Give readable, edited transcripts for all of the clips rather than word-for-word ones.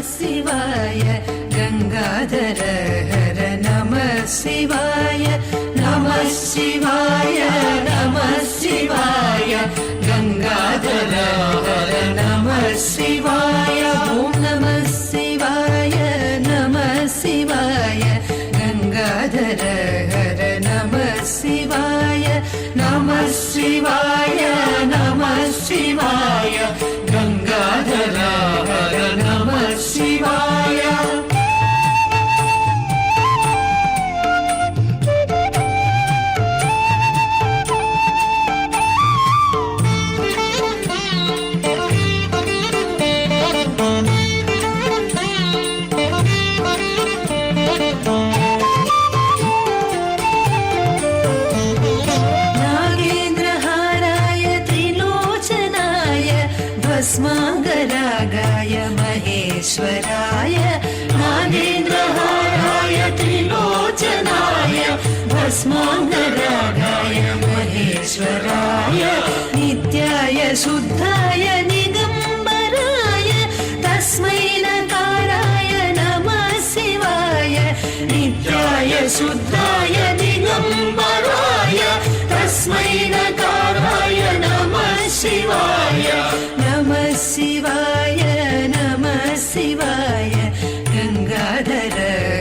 शिवाय गंगाधर हर नमः शिवाय नमः शिवाय नमः शिवाय गंगाधर हर नमः शिवाय ओम नमः शिवाय नमः शिवाय गंगाधर हर नमः शिवाय नमः शिवाय नमः शिवाय गंगाधर हर नमः शिवाय भस्मांगरागाय महेश्वराय नागेन्द्रहाराय त्रिलोचनाय भस्मांगरागाय महेश्वराय नित्याय शुद्धाय निगंबराय तस्मै नकाराय नमः शिवाय नित्याय शुद्धाय निगंबराय तस्मै नकाराय नमः शिवाय नमः शिवाय नमः शिवाय गंगाधर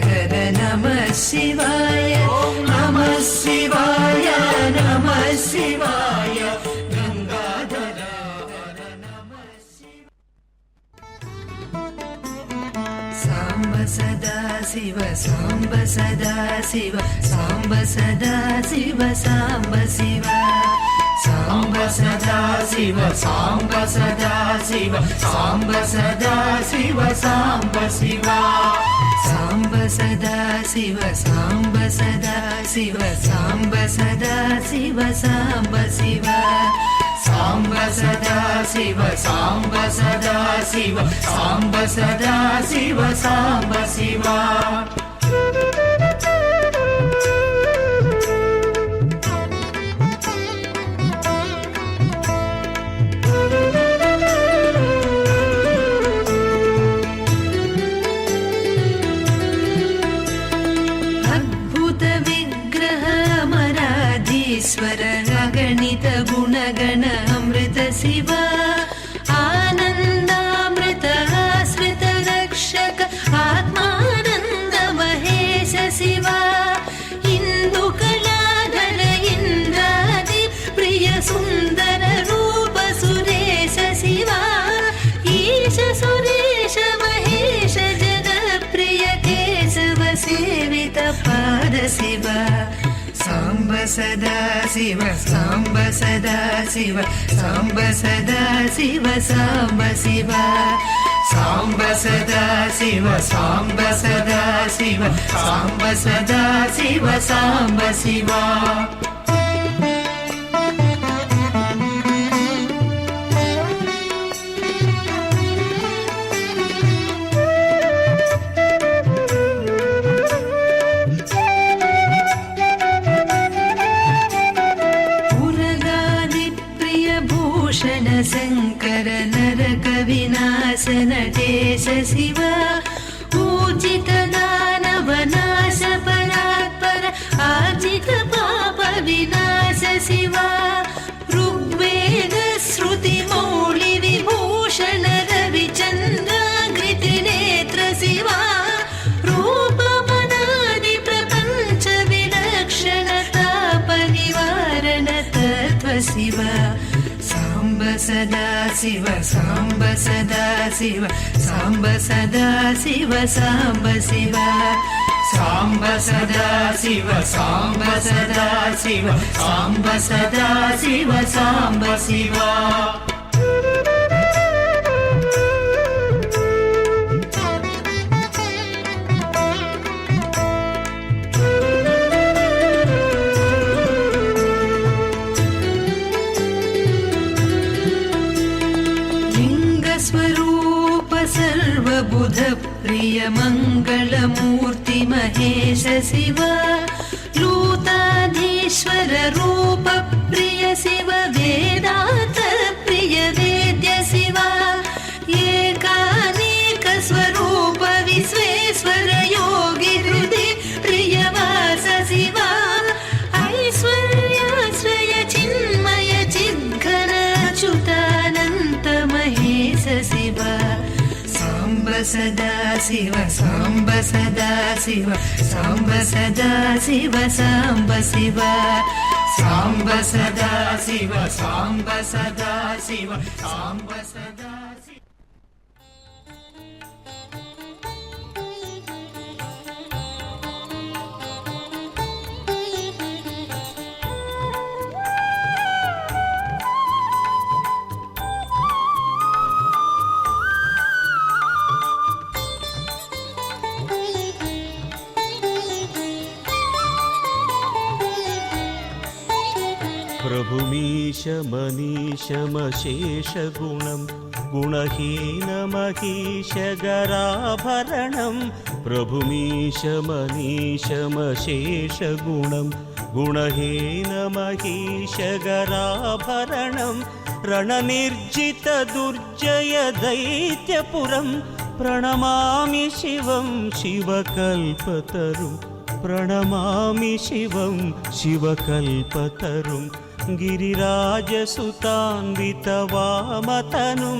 हर नमः शिवाय नमः शिवाय नमः शिवाय शिव साम्ब सदा शिव साम्ब सदा शिव साम्ब शिव साम्ब सदा शिव साम्ब सदा शिव साम्ब सदा शिव साम्ब शिव साम्ब सदा शिव साम्ब सदा शिव साम्ब सदा शिव साम्ब शिव साम्ब सदा शिव साम्ब सदा शिव साम्ब सदा शिव साम्ब शिव ईश्वर अगणित गुणगण अमृत शिव आनन्दामृत आश्रित रक्षक आत्मानन्द महेश शिव इन्दुकलाधर इन्द्रादि प्रिय सुन्दर रूप सुरेश शिव ईश सुरेश महेश जगत्प्रिय केशव सेवित पाद शिव साम्ब सदा शिव साम्ब सदा शिव साम्ब सदा शिव साम्ब शिव साम्ब सदा शिव साम्ब सदा शिव साम्ब सदा शिव साम्ब शिव शंकर नरक विनाश नटेश शिव पूजित दानव नाश परात्पर आर्जित पाप विनाश शिव ऋग्वेद श्रुति मौलि विभूषण रविचन्द्राकृति नेत्र शिव रूपमनादि प्रपंच विलक्षणता परिवारण तत्व शिव साम्ब सदा शिव साम्ब सदा शिव साम्ब सदा शिव साम्ब शिव साम्ब सदा शिव साम्ब सदा शिव साम्ब सदा शिव साम्ब शिव स्वरूप सर्वबुध प्रिय मंगलमूर्ति महेश शिव लूताधीश्वर रूप प्रिय शिव वेदांत प्रिय वेद्य शिव एकानेक स्वरूप विश्वेश्वर योगी हृदय प्रियवास शिव ऐश्वर्याश्रय चिन्मय चिद्घन अच्युतानन्त महेश शिव साम्ब सदा शिव साम्ब सदा शिव साम्ब सदा शिव साम्ब शिव साम्ब सदा शिव साम्ब सदा शिव साम्ब सदा शिव प्रभुमीश मनीशमशेषगुणं गुणहीनमहीशगराभरणं प्रभुमीश मनीशमशेषगुणं गुणहीनमहीशगराभरणं रणनिर्जितदुर्जय दैत्यपुरं प्रणमामि शिवं शिवकल्पतरुं प्रणमामि शिवं शिवकल्पतरुं गिरिराजसुतान्वितवामतनुं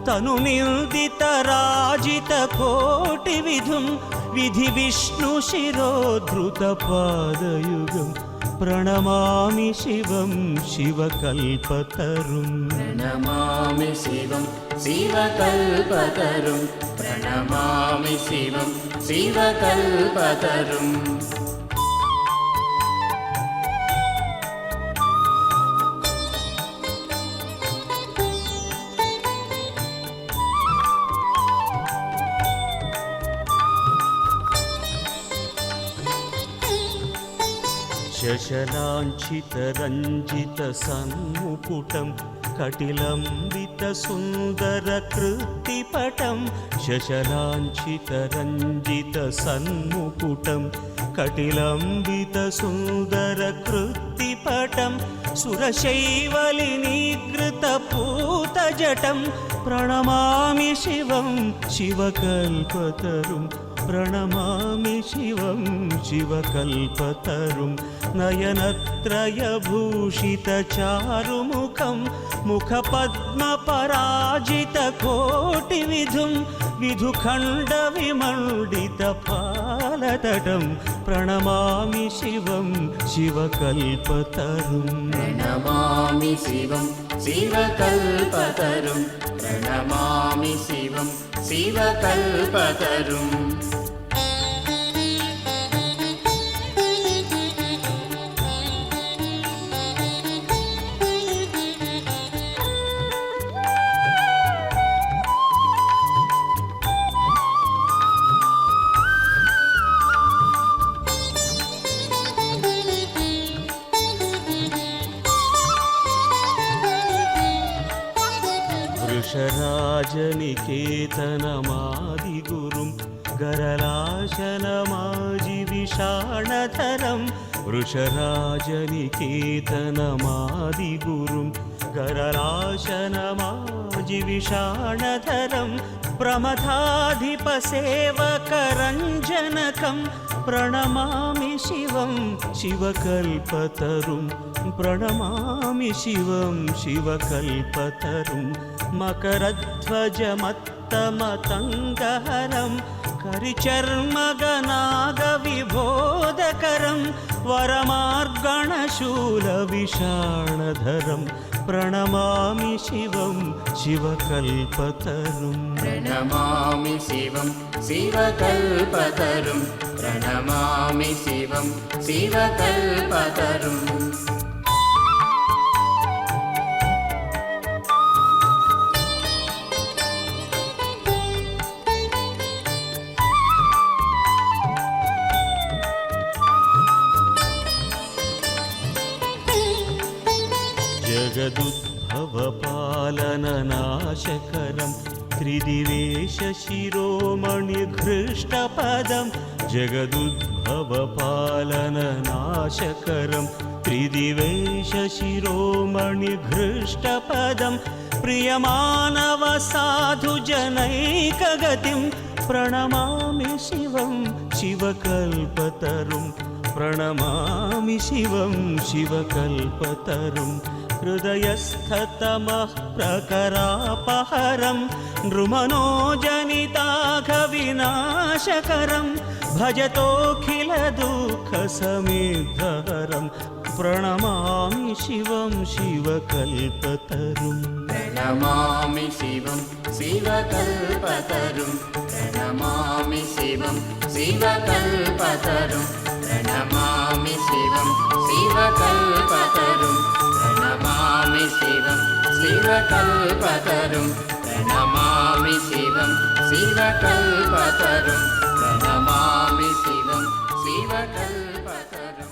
तनुनिर्दितराजितकोटिविधुं विधिविष्णुशिरोद्धृतपादयुगं प्रणमामि शिवं शिवकल्पतरुं प्रणमामि शिवं शिवकल्पतरुं प्रणमामि शिवं शिवकल्पतरुम् शशलाञ्छितरञ्जितसन्मुकुटं कटिलम्बितसुन्दरकृत्तिपटं शशलाञ्छितरञ्जितसन्मुकुटं कटिलम्बितसुन्दरकृत्तिपटं सुरशैवलिनीकृतपूतजटं प्रणमामि शिवं शिवकल्पतरुं प्रणमामि शिवं शिवकल्पतरुं नयनत्रयभूषितचारुमुखं मुखपद्मपराजितकोटिविधुं विधुखण्डविमण्डितपालतटं प्रणमामि शिवं शिवकल्पतरुं प्रणमामि शिवं शिवकल्पतरुं प्रणमामि शिवं शिवकल्पतरुम् वृषराजनिकेतनमादिगुरुं गरलाशनमाजिविषाणधरं वृषराजनिकेतनमादिगुरुं गरलाशनमाजिविषाणधरं प्रमथाधिपसेवकरञ्जनकं प्रणमामि शिवं शिवकल्पतरुं प्रणमामि शिवं शिवकल्पतरुं मकरध्वजमत्तमतङ्गहरं करिचर्मगनागविबोधकरं वरमार्गणशूलविषाणधरं प्रणमामि शिवं शिवकल्पतरुं प्रणमामि शिवं शिवकल्पतरुं प्रणमामि शिवं शिवकल्पतरुम् जगदुद्भवपालननाशकरं त्रिदिवेशशिरोमणिघृष्टपदं जगदुद्भवपालननाशकरं त्रिदिवेशशिरोमणिघृष्टपदं प्रियमानवसाधुजनैकगतिं प्रणमामि शिवं शिवकल्पतरुं प्रणमामि शिवं शिवकल्पतरुं हृदयस्थतमः प्रकरापहरं नृमनोजनिताघविनाशकरं भजतोऽखिलदुःखसमेधहरं प्रणमामि शिवं शिवकल्पतरुं प्रणमामि शिवं शिवकल्पतरुं प्रणमामि शिवं शिवकल्पतरुं प्रणमामि शिवं शिवकल्पतरुं प्रणमामि शिवं शिवकल्पतरुं प्रणमामि शिवं शिवकल्पतरुं प्रणमामि शिवं शिवकल्पतरुं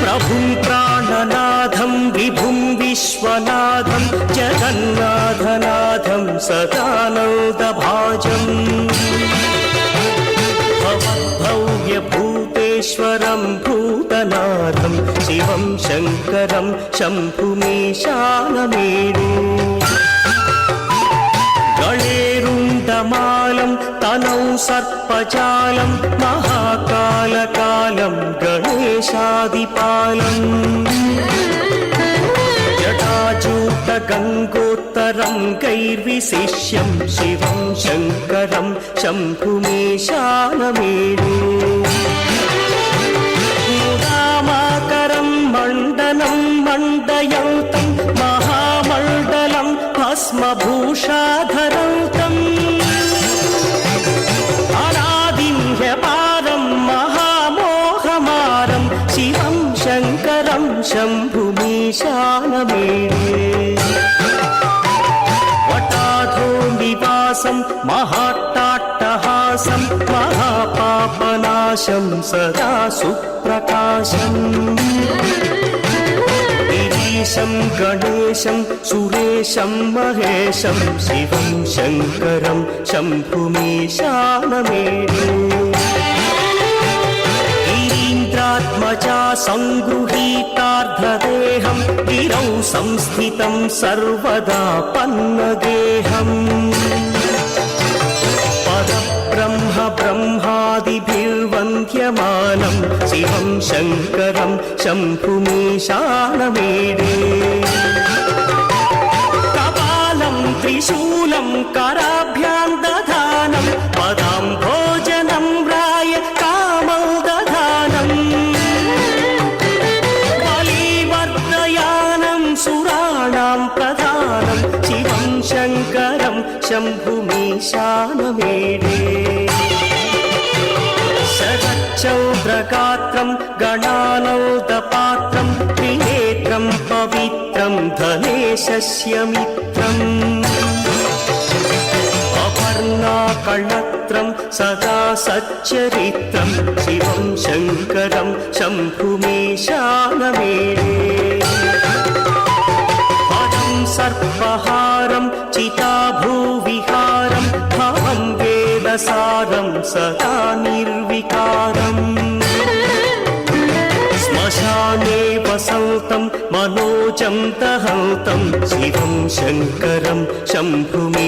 प्रभुं प्राणनाथं विभुं विश्वनाथं जगन्नाथनाथं सदानन्दभाजम् भव्यभूतेश्वरं भूतनाथं शिवं शङ्करं शम्भुमीशानमेडु गणेरुण्डमालं तनौ सर्पजालं महाकालकालं गणेशादिपालम् जटाजूटगङ्गोत्तरं गैर्विशिष्यं शिवं शङ्करं शम्भुमीशानमेणे मुदामाकरं मण्डनं मण्डयन्तं महामण्डलं भस्मभूषाधरन्तम् अनादिह्यपारं महामोहमारं शिवं शङ्करं शम्भुमीशानमेणे वटाधो निवासं महाट्टाट्टहासं महापापनाशं सदा सुप्रकाशम् गिरीशं गणेशं सुरेशं महेशं शिवं शङ्करं शम्भुमीशानमेणे गिरीन्द्रात्मजा सङ्गृहीतार्धदेहं गिरौ संस्थितं सर्वदा पन्नगेहम् पदब्रह्म ब्रह्मादिभिर्वन्द्यमानं शिवं शङ्करं शम्भुमीशानमेणे कपालं त्रिशूलं कराभ्यां दधानं पदाम्भोजनं राय कामौ दधानम् बलिवर्धयानं सुराणां प्रधानं शिवं शङ्करं शम्भुमीशानमेणे शरच्चन्द्रगात्रं गणानौदपात्रं त्रिनेत्रं पवित्रं धनेशस्य मित्रम् अपर्णाकळत्रं सदा सच्चरित्रं शिवं शङ्करं शम्भुमीशानमेणे पदं सर्पहारं चिताभूविहारं भवं वेदसारं सदा निर्विकारम् श्मशाने वसन्तं मनोजं दहन्तं शिवं शङ्करं शम्भुमीशानमेणे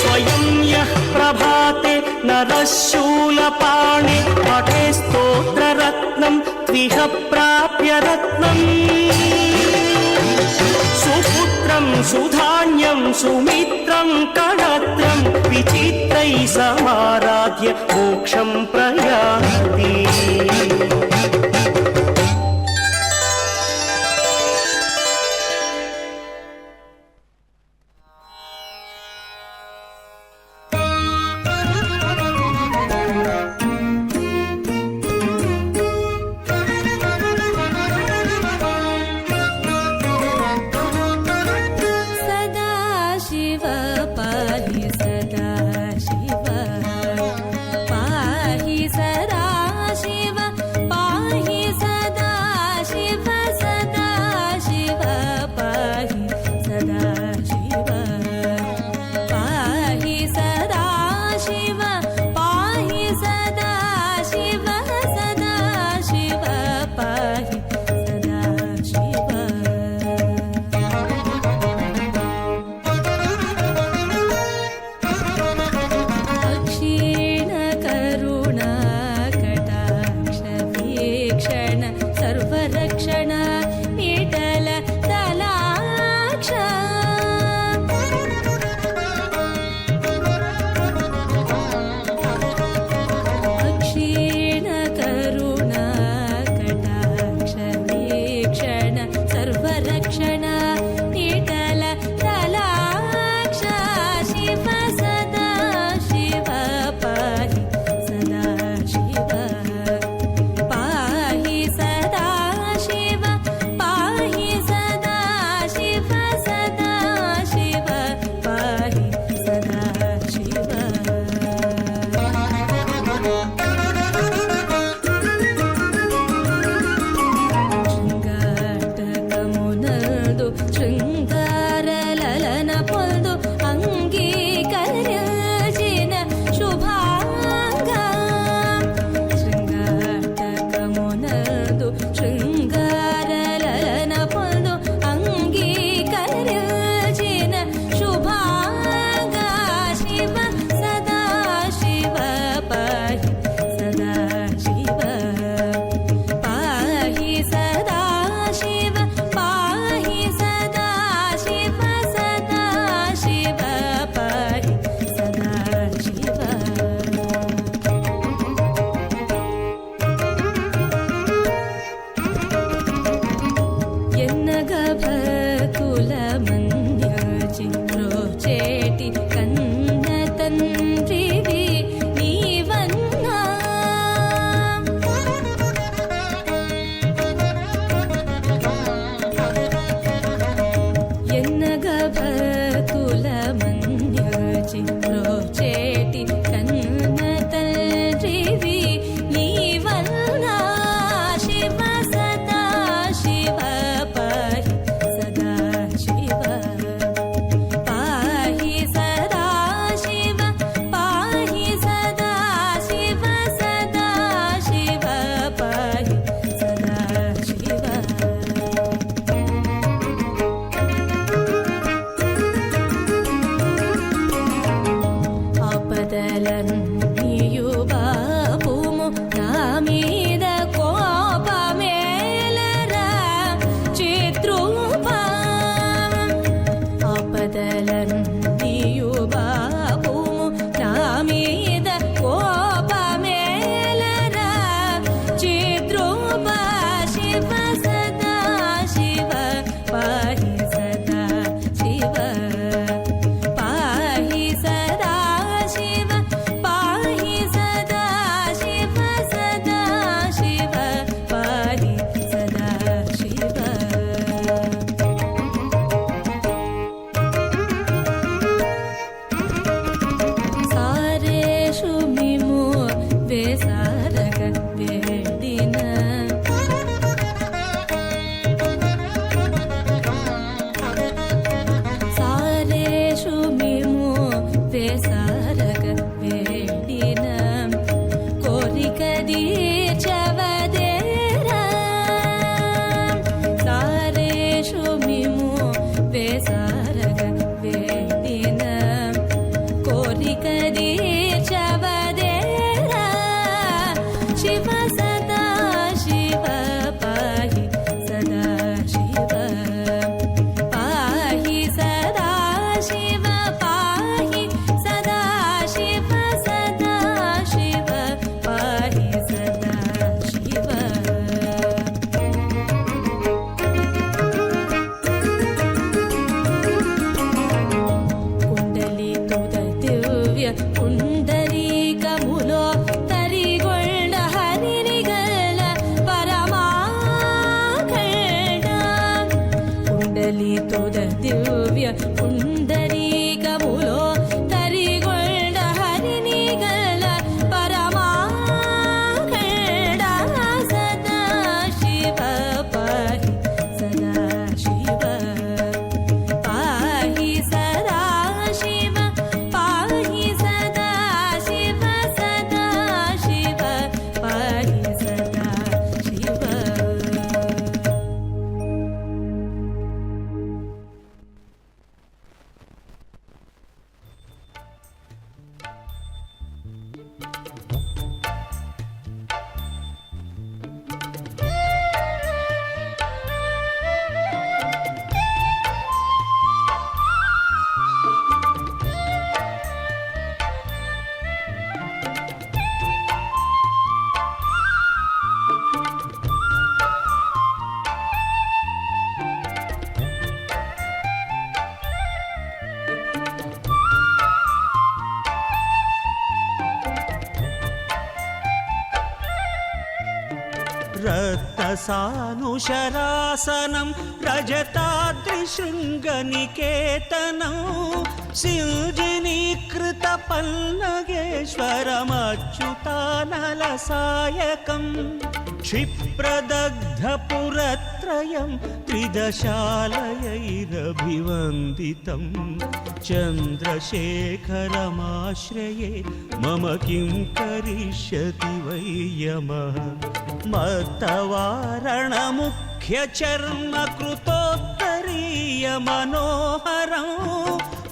स्वयं यः प्रभाते नरः शूलपाणे पठे स्तोत्ररत्नं त्विह प्राप्य रत्नम् सुपुत्रं सुधान्यं सुमित्रं कणत्रं विचित्रैः समाराध्य मोक्षं प्रयाति ಶೃಂಗಾರಲನ ಪೊಂದು ಅಂಗೀಕರಿಸಿನ ಶುಭಾಂಗ కదలితుద దివ్య పుండరీకములో తరిగొండ హరిని గల పరమాఖండ సదా శివ పాహి సదా శివ పాహి సదా శివ పాహి సదా శివ సదా శివ పాహి సదా శివ. రత్నసానుశరాసనం రజతాద్రిశృంగనికేతనం సిల్జినీకృత పల్లగేశ్వరమచ్యుతానలసాయకం क्षिप्रदग्धपुरत्रयं त्रिदशालयैरभिवन्दितं चन्द्रशेखरमाश्रये मम किं करिष्यति वै यमः मत्तवारणमुख्यचर्मकृतोत्तरीयमनोहरं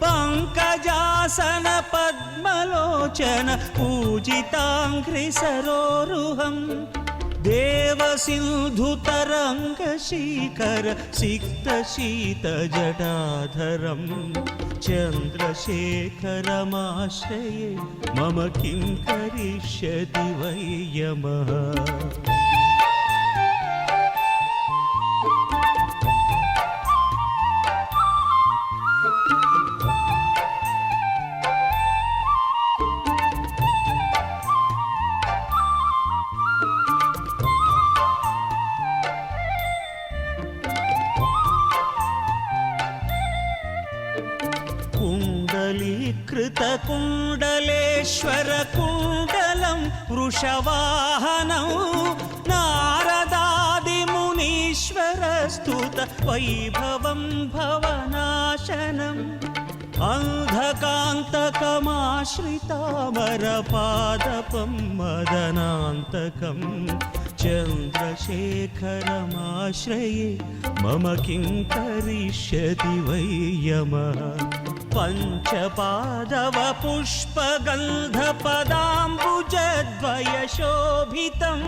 पङ्कजासन पद्मलोचन पूजिताङ्घ्रिसरोरुहम् देवसिन्धुतरङ्गशीकर सिक्तशीतजटाधरं चन्द्रशेखरमाश्रये मम किं करिष्यति वै यमः कुण्डलीकृतकुण्डलेश्वरकुण्डलं वृषवाहनं नारदादिमुनीश्वरस्तुत वैभवं भवनाशनम् अन्धकान्तकमाश्रितामरपादपं मदनान्तकं चन्द्रशेखरमाश्रये मम किं करिष्यति वै यमः पञ्चपादवपुष्पगन्धपदाम्बुजद्वयशोभितं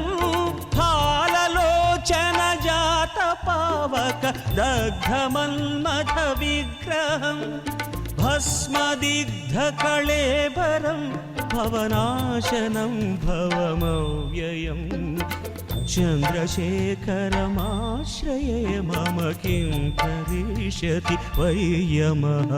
फाललोचनजातपावक दग्धमन्मथविग्रहं भस्मदिग्धकळेबरं भवनाशनं भवमव्ययम् चन्द्रशेखरमाश्रये मम किं करिष्यति वै यमः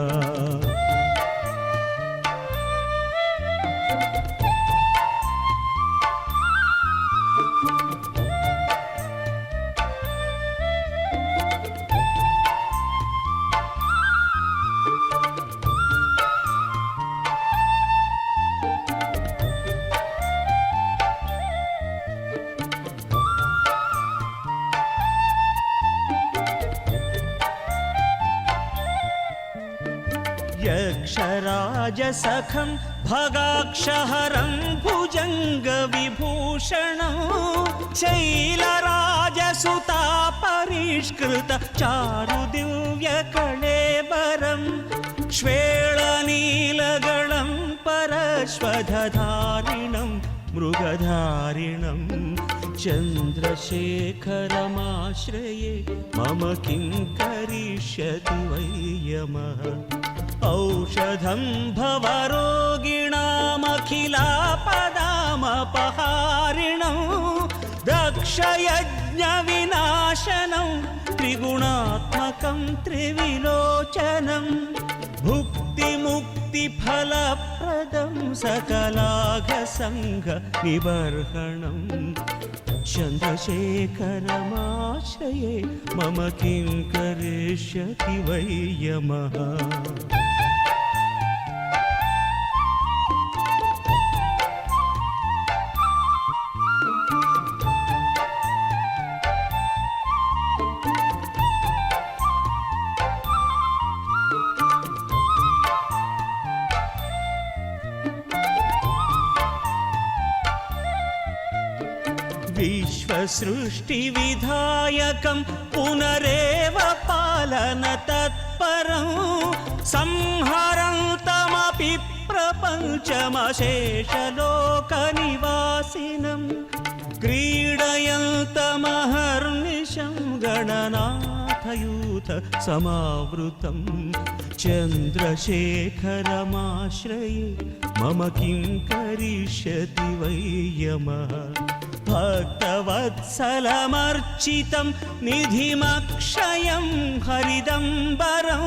यक्षराजसखं भगाक्षहरं भुजङ्गविभूषणं शैलराजसुता परिष्कृत चारुदिव्यकळेबरं श्वेळनीलगणं परश्वधधारिणं मृगधारिणं चन्द्रशेखरमाश्रये मम किं करिष्यति वै यमः औषधं भवरोगिणामखिलापदामपहारिणं दक्षयज्ञविनाशनं त्रिगुणात्मकं त्रिविलोचनं भुक्तिमुक्तिफलप्रदं सकलाघसङ्घनिबर्हणं చంద్రశేఖరమాశ్రయే మమ కిం కరిష్యతి వై యమః విశ్వసృష్టివిధాయకం పునరేవ పాలన తత్పరం సంహరంతమపి ప్రపంచమశేషలోకనివాసినం క్రీడయంతమహర్నిశం గణనాథయూథ సమావృతం చంద్రశేఖరమాశ్రయే మమ కిం కరిష్యతి వై యమః భక్తవత్సలమర్చితం నిధిమక్షయం హరిదంబరం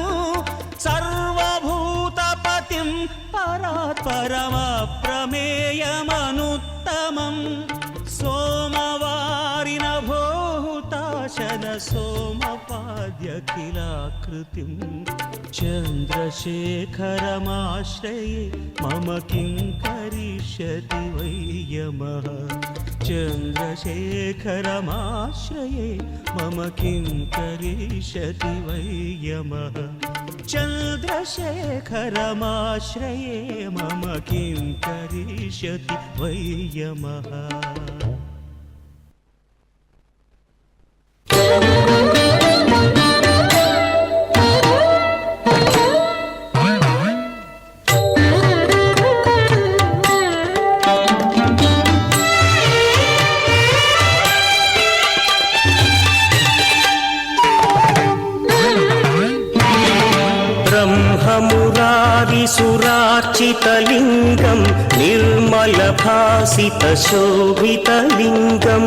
సర్వభూతపతిం పరాత్పరమప్రమేయమనుత్తమం సోమవారిన భూతాశన సోమపాద్యఖిలాకృతిం చంద్రశేఖరమాశ్రయే మమ కిం కరిష్యతి వై యమః చంద్రశేఖరమాశ్రయే మమ కిం కరిష్యతి వై యమః చంద్రశేఖరమాశ్రయే మమ కిం కరిష్యతి వై యమః సురార్చితలింగం నిర్మలభాసితశోభితలింగం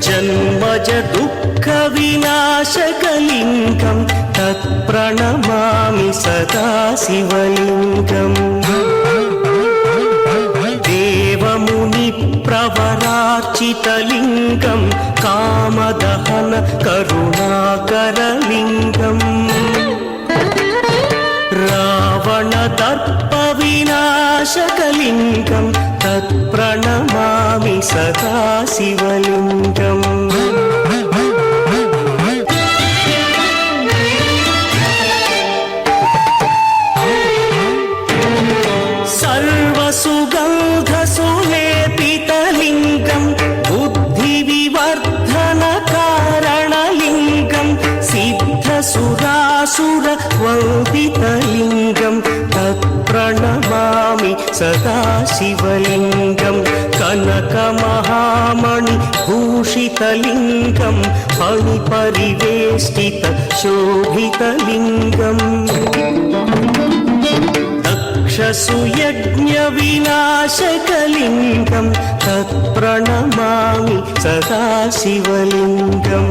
జన్మజ దుఃఖ వినాశకలింగం తత్ప్రణమామి సదా శివలింగం దేవముని ప్రవరార్చితలింగం కామదహన కరుణాకరలింగం రావణదర్ప వినాశకలింగం తత్ప్రణమామి సదా శివలింగం సర్వసుగంధసులేపితలింగం బుద్ధివివర్ధనకారణలింగం సిద్ధసురాసురవందితలింగం తత్ప్రణమామి సదా శివలింగం కనకమహామణి భూషితలింగం ఫణిపరివేష్టిత శోభితలింగం దక్షసుయజ్ఞ వినాశకలింగం తత్ప్రణమామి సదా శివలింగం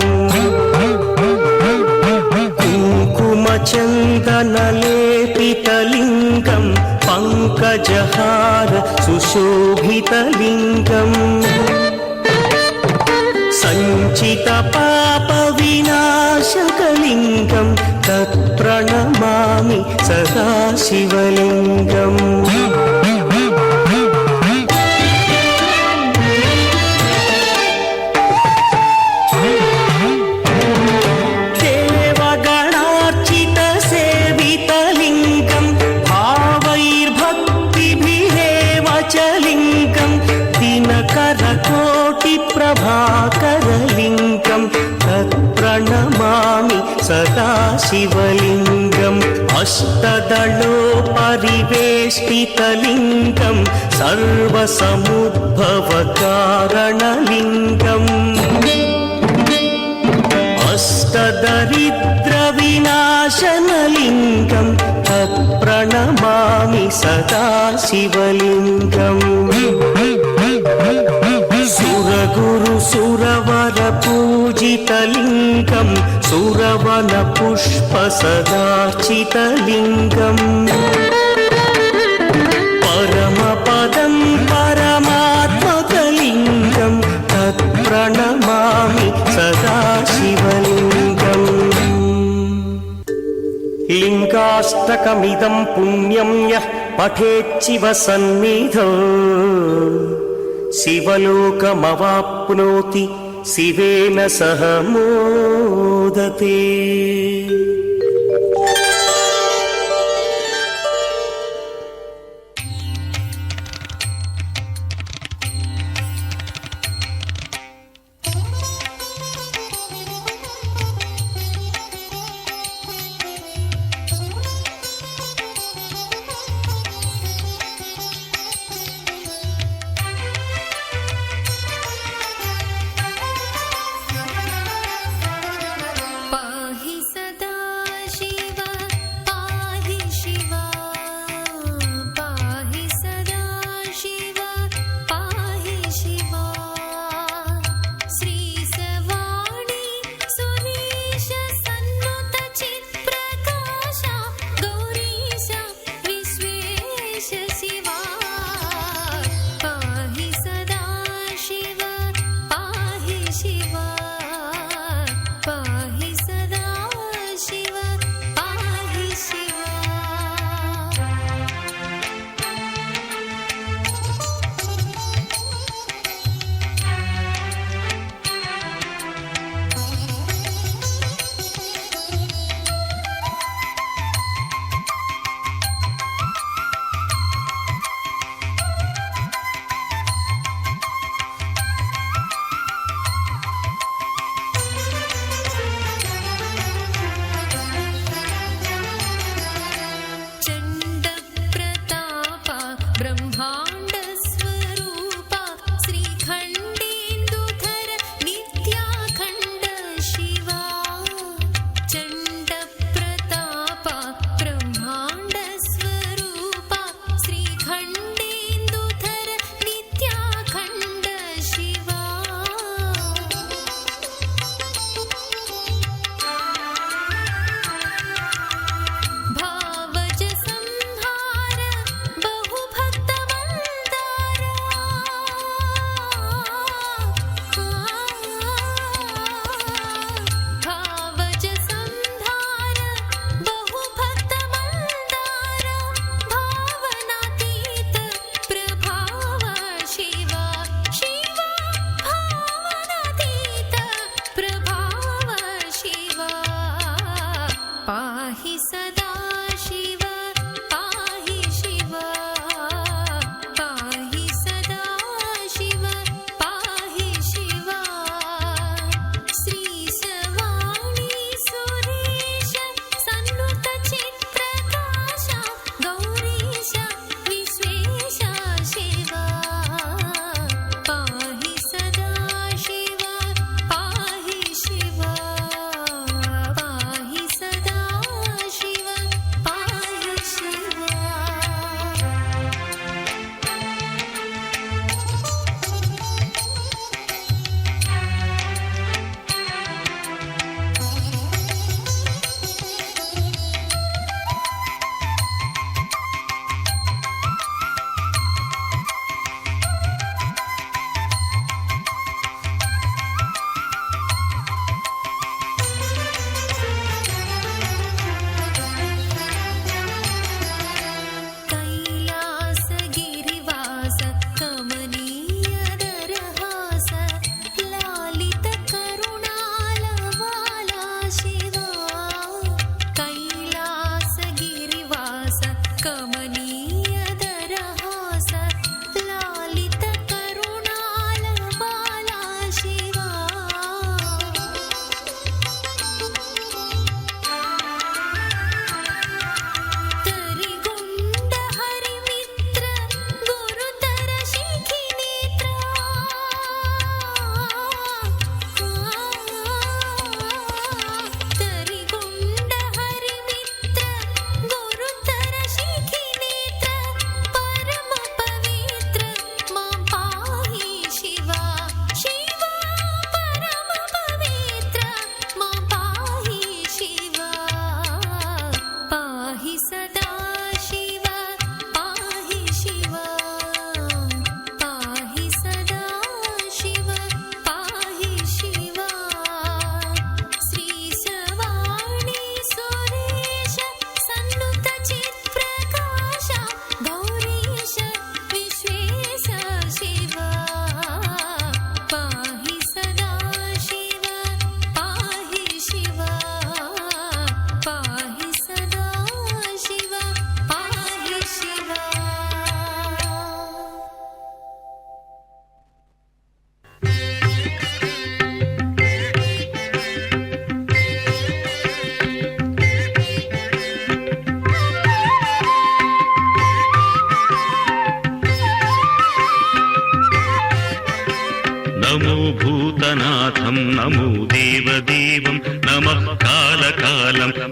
కుంకుమచందనలేపితలింగం పంకజహార సుశోభితలింగం సంచిత పాప వినాశకలింగం తత్ప్రణమామి సదా శివలింగం దేవగణార్చిత సేవితలింగం భావైర్భక్తిభిరేవ చ లింగం దినకరకోటి ప్రభాకరలింగం తత్ప్రణమామి సదా శివలింగం అష్టదళోపరివేష్టితలింగం సర్వసముద్భవకారణలింగం అష్టదరిద్రవినాశనలింగం తత్ప్రణమామి సదా శివలింగం సురగురు సురవర పూజితలింగం సురవన పుష్ప సదార్చితలింగం పరమపదం పరమాత్మకలింగం లింగాష్టకమిదం పుణ్యం యః పఠేచ్చివ సన్నిధౌ శివలోకమవాప్నోతి శివేన సహ మోదతే. पाहि सदा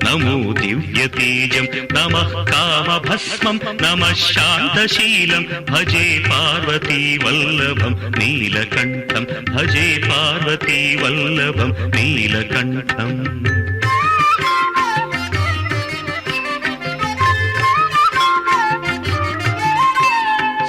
నమో దివ్యతేజం నమః కామభస్మం నమః శాంతశీలం భజే పార్వతీ వల్లభం నీలకంఠం భజే పార్వతీ వల్లభం నీలకంఠం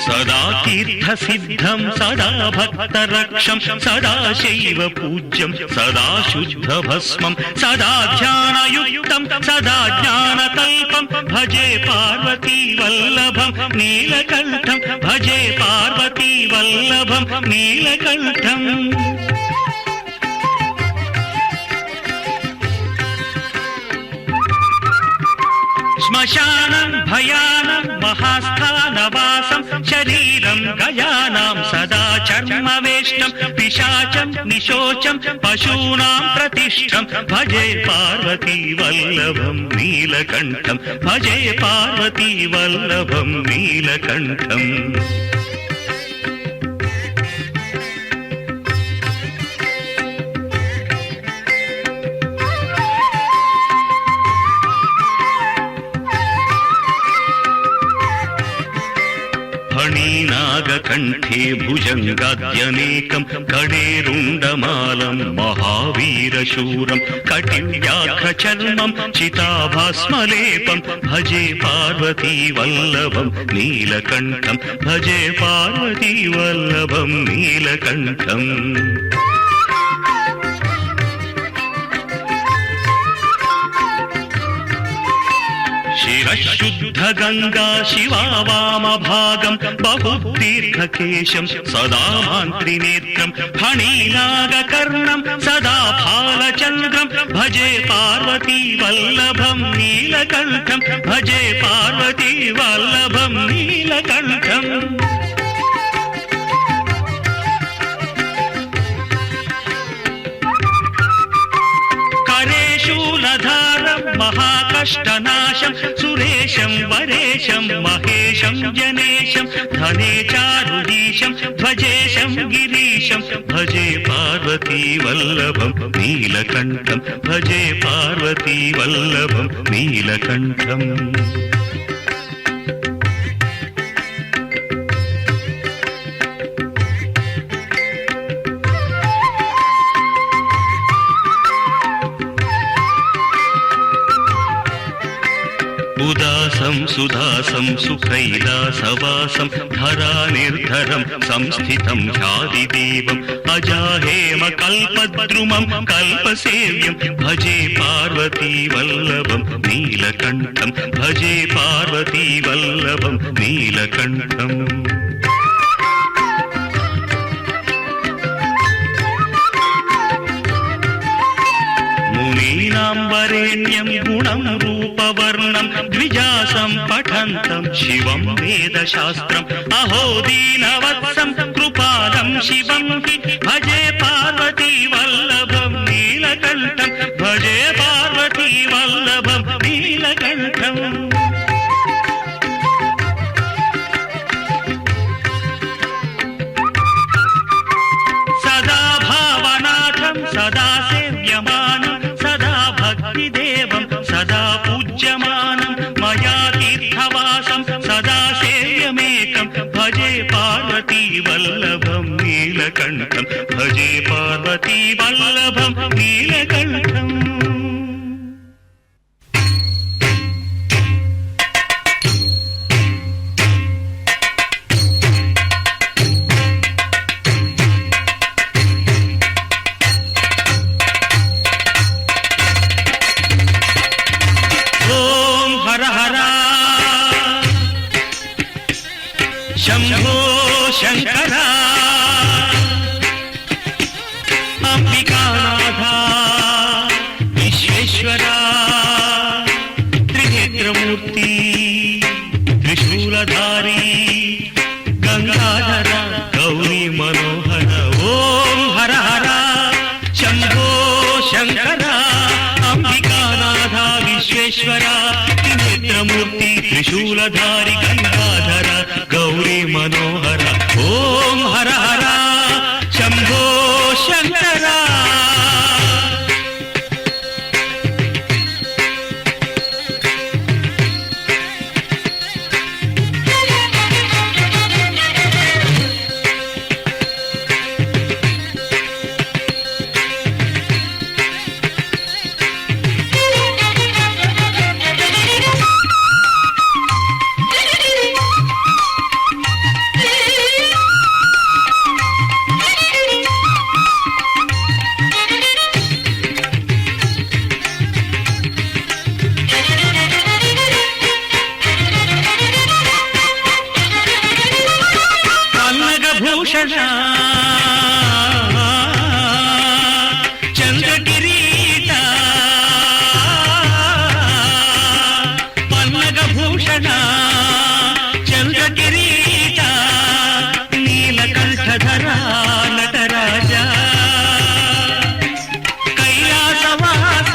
సదా తీర్థసిద్ధం సదా భక్తరక్షం సదా శైవ పూజ్యం సదా శుద్ధ భస్మం సదా ధ్యానయుక్తం సదా జ్ఞానకల్పం భజే పార్వతీ వల్లభం నీలకంఠం భజే పార్వతీ వల్లభం నీలకంఠం శ్మశానం భయానం మహాస్థానవాసం శరీరం గయానాం సదా చర్మవేష్టం పిశాచం నిశోచం పశూనాం ప్రతిష్టం భజే పార్వతీ వల్లభం నీలకంఠం భజే పార్వతీ వల్లభం నీలకంఠం ఫణీనాగకంఠే భుజంగాద్యనేకం కడేరుండమాలం మహావీరశూరం కటివ్యాఘ్రచర్మం చితాభస్మలేపం భజే పార్వతీ వల్లభం నీలకంఠం భజే పార్వతీ వల్లభం నీలకంఠం శిరశుద్ధ గంగా శివా వామభాగం బహుదీర్ఘకేశం సదా మాంత్రినేత్రం ఫణీనాగకర్ణం సదా ఫాలచంద్రం భజే పార్వతీ వల్లభం నీలకంఠం భజే పార్వతీ వల్లభం నీలకంఠం కరేశూలధారం మహాకష్టనాశం సురేశం వరేశం మహేశం జనేశం ధనేచారుదీశం ధ్వజేశం గిరీశం భజే పార్వతీ వల్లభం నీలకంఠం భజే పార్వతీ వల్లభం నీలకంఠం ఉదాసం సుదాసం సుఖైలాసవాసం ధరానిర్ధరం సంస్థితం ఛాదిదేవం అజాహేమ కల్పద్రుమం కల్పసేవ్యం భజే పార్వతీ వల్లభం నీలకంఠం భజే పార్వతీ వల్లభం నీలకంఠం మునీనాం వరేణ్యం గుణం రూపవర్ణం ద్విజాసం పఠంతం శివం వేదశాస్త్రం అహో దీనవత్సం కృపాదం శివం హి భజే పార్వతీ వల్లభం నీలకంఠం భజే పార్వతీ వల్లభం నీలకంఠం సదా భావనాథం సదా సేవ్యమానం సదా భక్తిదేవం సదా పూజ్యమానం మయా తీర్థవాసం సదా సేవ్యమేకం భజే పార్వతీ వల్లభం నీలకంఠం భజే పార్వతీ వల్లభం నీలకంఠం శంభో శంకర అంబికానాథ విశ్వేశ్వర త్రినేత్రమూర్తి త్రిశూలధారి గంగాధర గౌరీ మనోహర ఓం హర హర శంభో శంకర అంబికానాథ విశ్వేశ్వర త్రినేత్రమూర్తి త్రిశూలధారి గంగాధర గౌరీ మనోహర ఓం హర హర శంభో శంకర భూషణ చంద్రకిరీట పన్నగ భూషణ చంద్రకిరీట నీలకంఠధర నటరాజా కైలాసవాస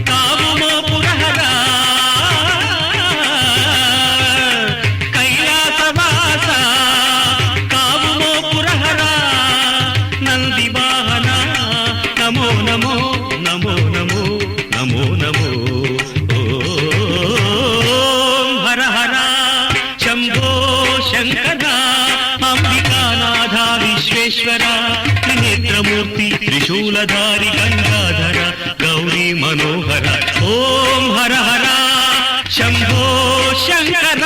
కావుమో పురహర కైలాసవాస కావుమో పురహర నంది వాహన నమో నమో నమో నమో నమో నమో ఓం హర హర శంభో శంకర అంబికానాథ విశ్వేశ్వర త్రినేత్రమూర్తి త్రిశూలధారి గంగాధర గౌరీ మనోహర ఓం హర హర శంభో శంకర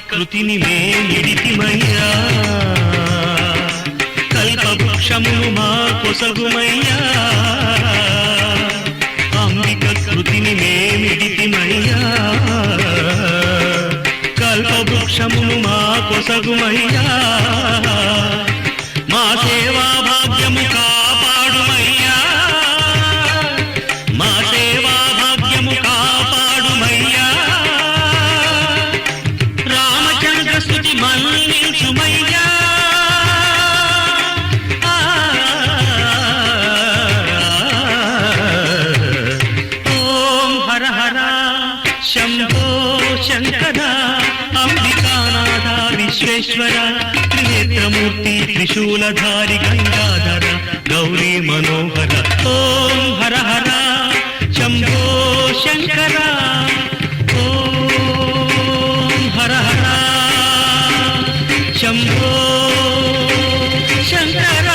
కృతిని మేడితిమయ్యా కల్పవృక్షమును మా కొసగుమయ్యా అంబిక కృతిని మేడితిమయ్యా కల్పవృక్షమును మా కొసగుమయ్యా మా సేవా భాగ్యము కాపాడుమయ్యా మా సేవా భాగ్యము కాపాడుమయ్యా స్తుతి మన్నించుమయ్యా ఓం హర హర శంభో శంకర అంబికానాథ విశ్వేశ్వర త్రినేత్రమూర్తి త్రిశూలధారి గంగాధర గౌరీ మనోహర ఓం హర హర శంభో శంకర ఓం హర హర శంభో శంకర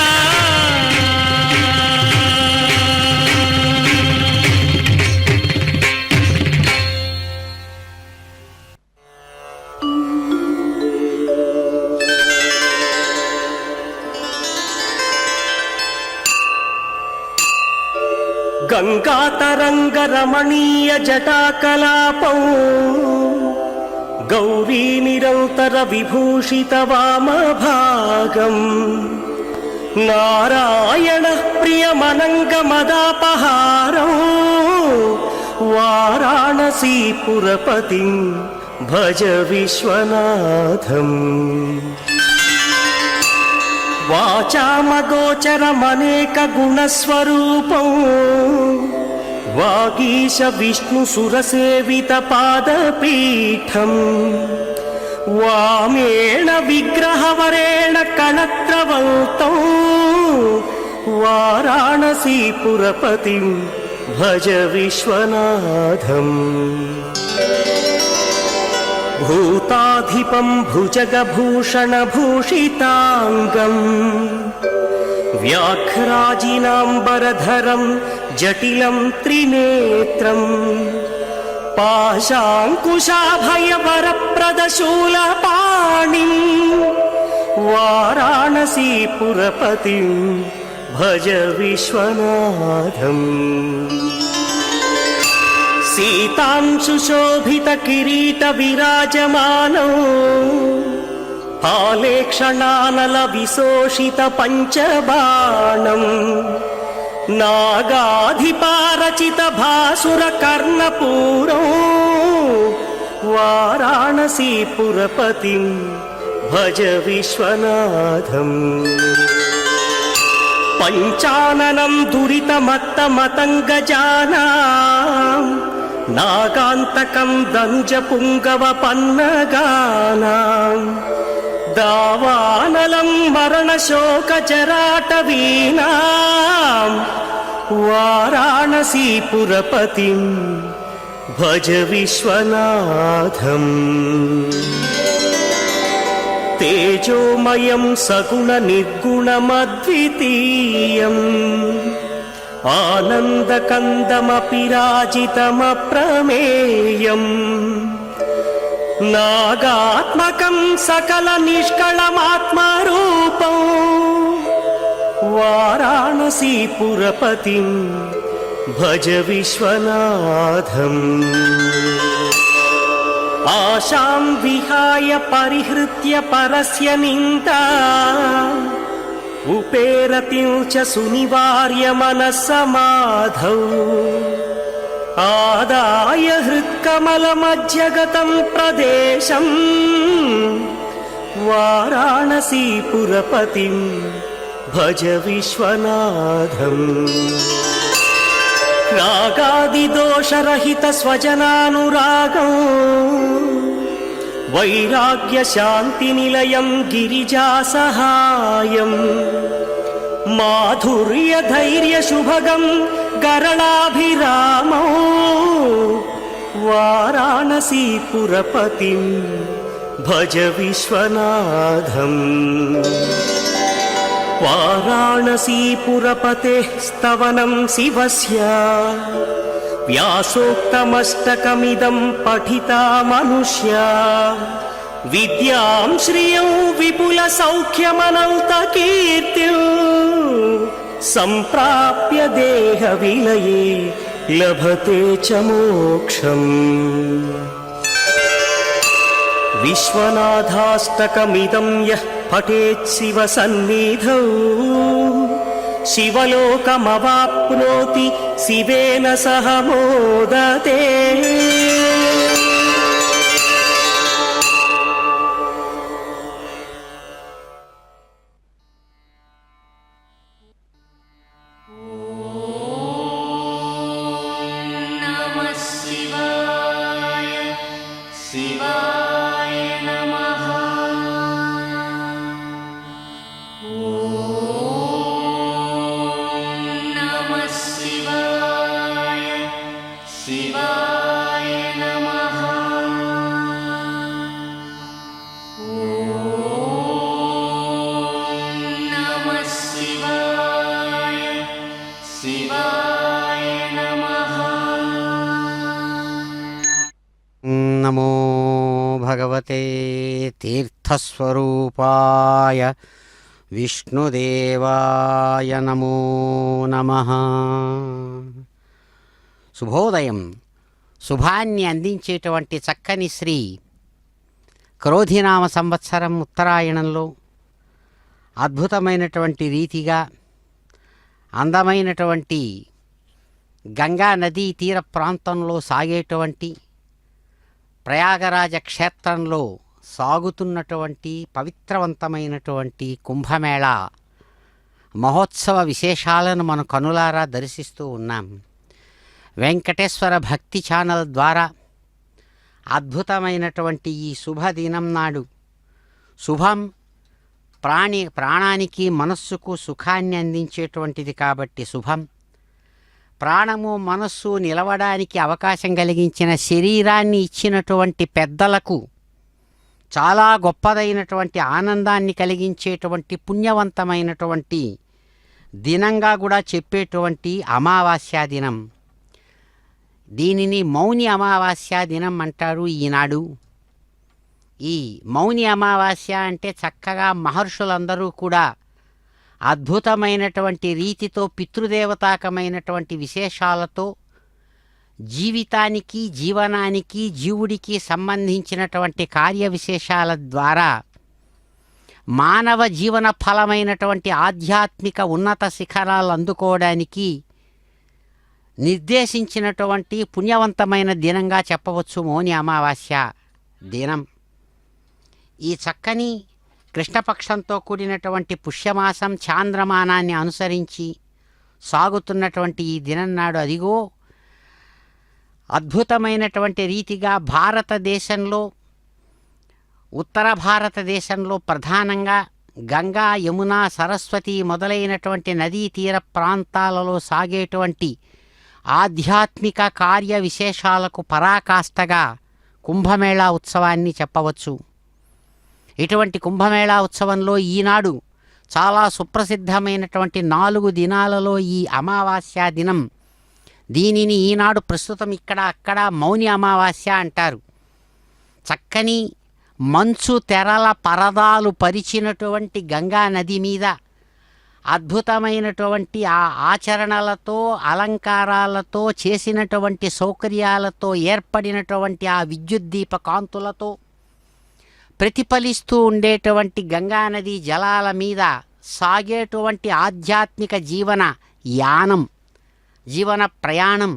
గంగాతరంగ రమణీయ జటాకలాపం గౌరీ నిరంతర విభూషిత వామభాగం నారాయణ ప్రియమనంగమదాపహారం వారాణసీపురపతిం భజ విశ్వనాథం వాచామగోచరమనేక గుణస్వరూపం వాగీశ విష్ణు సురసేవిత పాదపీఠం వామేణ విగ్రహవరేణ కణత్రవంతం వారాణసీపురపతిం భజ విశ్వనాథం భూతాధిపం భుజగభూషణభూషితాంగం వ్యాఘ్రాజినాంబరధరం జటిలం త్రినేత్రం పాశాంకుశాభయవరప్రదశూలపాణిం వారాణసీపురపతిం భజ విశ్వనాథం సీతాంశుశోభిత కిరీట విరాజమానౌ ఆలేక్షణానల విశోషిత పంచబాణం నాగాధిపారచిత భాసుర కర్ణపూరం వారాణసీపురపతిం భజ విశ్వనాథం పంచాననం దురితమత్తమతంగజానాం నాగాంతకం ధనుజ పుంగవ పన్నగానాం దావానలం మరణశోక జరాటవీనాం వారాణసీపురపతిం భజ విశ్వనాథం తేజోమయం సగుణ నిర్గుణమద్వితీయం ఆనందకందమపిరాజితమప్రమేయం నాగాత్మకం సకల నిష్కళమాత్మరూపం వారాణసీపురపతిం భజ విశ్వనాథం ఆశాం విహాయ పరిహృత్య పరస్య నిందా ఉపేరతిం చ సునివార్య మనస్సమాధౌ ఆదాయ హృత్కమలమధ్యగతం ప్రదేశం వారాణసీపురపతిం భజ విశ్వనాథం రాగాదిదోషరహిత స్వజనానురాగం వైరాగ్య శాంతి నిలయం గిరిజా సహాయం మాధుర్య ధైర్య శుభగం గరళాభిరామో వారాణసీపురపతిం భజ విశ్వనాథం వారాణసీపురపతేః స్తవనం శివస్య వ్యాసోక్తమష్టకమిదం పఠితా మనుష్యా విద్యాం శ్రియం విపుల సౌఖ్యమనంత కీర్తిం సంప్రాప్య దేహ విలయే లభతే చ మోక్షం విశ్వనాథాష్టకమిదం యః పఠేత్ శివ సన్నిధౌ శివలోకమవాప్నోతి శివేన సహ మోదతే నమః శివాయ శివాయ నమః నమః శివాయ శివాయ నమః నమః శివాయ శివాయ నమః నమో భగవతే తీర్థస్వరూపాయ విష్ణుదేవాయ నమో నమః. శుభోదయం. శుభాన్ని అందించేటువంటి చక్కని శ్రీ క్రోధినామ సంవత్సరం ఉత్తరాయణంలో అద్భుతమైనటువంటి రీతిగా అందమైనటువంటి గంగా నదీ తీర ప్రాంతంలో సాగేటువంటి ప్రయాగరాజ క్షేత్రంలో సాగుతున్నటువంటి పవిత్రవంతమైనటువంటి కుంభమేళా మహోత్సవ విశేషాలను మన కనులారా దర్శిస్తూ ఉన్నాం. వెంకటేశ్వర భక్తి ఛానల్ ద్వారా అద్భుతమైనటువంటి ఈ శుభదినం నాడు శుభం ప్రాణానికి మనస్సుకు సుఖాన్ని అందించేటువంటిది కాబట్టి శుభం. ప్రాణము మనస్సు నిలవడానికి అవకాశం కలిగించిన శరీరాన్ని ఇచ్చినటువంటి పెద్దలకు చాలా గొప్పదైనటువంటి ఆనందాన్ని కలిగించేటువంటి పుణ్యవంతమైనటువంటి దినంగా కూడా చెప్పేటువంటి అమావాస్యా దినం. దీనిని మౌని అమావాస్యా దినం అంటారు ఈనాడు. ఈ మౌని అమావాస్య అంటే చక్కగా మహర్షులందరూ కూడా అద్భుతమైనటువంటి రీతితో పితృదేవతాకమైనటువంటి విశేషాలతో జీవితానికి జీవనానికి జీవుడికి సంబంధించినటువంటి కార్య విశేషాల ద్వారా మానవ జీవన ఫలమైనటువంటి ఆధ్యాత్మిక ఉన్నత శిఖరాలు అందుకోవడానికి నిర్దేశించినటువంటి పుణ్యవంతమైన దినంగా చెప్పవచ్చు మౌని అమావాస్య దినం. ఈ చక్కని కృష్ణపక్షంతో కూడినటువంటి పుష్యమాసం చాంద్రమానాన్ని అనుసరించి సాగుతున్నటువంటి ఈ దినం నాడు అదిగో అద్భుతమైనటువంటి రీతిగా భారతదేశంలో ఉత్తర భారతదేశంలో ప్రధానంగా గంగా, యమున, సరస్వతి మొదలైనటువంటి నదీ తీర ప్రాంతాలలో సాగేటువంటి ఆధ్యాత్మిక కార్య విశేషాలకు పరాకాష్ఠగా కుంభమేళా ఉత్సవాన్ని చెప్పవచ్చు. ఇటువంటి కుంభమేళా ఉత్సవంలో ఈనాడు చాలా సుప్రసిద్ధమైనటువంటి 4 దినాలలో ఈ అమావాస్య దినం, దీనిని ఈనాడు ప్రస్తుతం ఇక్కడ అక్కడ మౌని అమావాస్య అంటారు. చక్కని మంచు తెరల పరదాలు పరిచినటువంటి గంగా నది మీద అద్భుతమైనటువంటి ఆ ఆచరణలతో, అలంకారాలతో, చేసినటువంటి సౌకర్యాలతో ఏర్పడినటువంటి ఆ విద్యుద్దీప కాంతులతో ప్రతిఫలిస్తూ ఉండేటువంటి గంగానది జలాల మీద సాగేటువంటి ఆధ్యాత్మిక యానం, జీవన ప్రయాణం,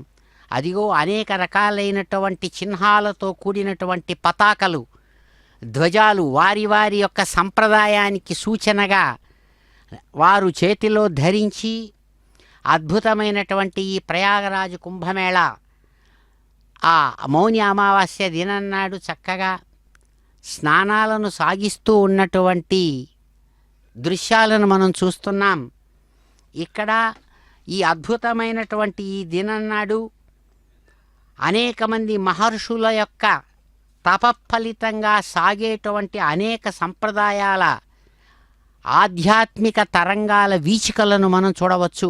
అదిగో అనేక రకాలైనటువంటి చిహ్నాలతో కూడినటువంటి పతాకలు, ధ్వజాలు వారి వారి యొక్క సంప్రదాయానికి సూచనగా వారు చేతిలో ధరించి అద్భుతమైనటువంటి ఈ ప్రయాగరాజు కుంభమేళా ఆ మౌని అమావాస్య దినన్నాడు చక్కగా స్నానాలను సాగిస్తూ ఉన్నటువంటి దృశ్యాలను మనం చూస్తున్నాం. ఇక్కడ ఈ అద్భుతమైనటువంటి ఈ దినన్నాడు అనేక మంది మహర్షుల యొక్క తపఫలితంగా సాగేటువంటి అనేక సంప్రదాయాల ఆధ్యాత్మిక తరంగాల వీచికలను మనం చూడవచ్చు.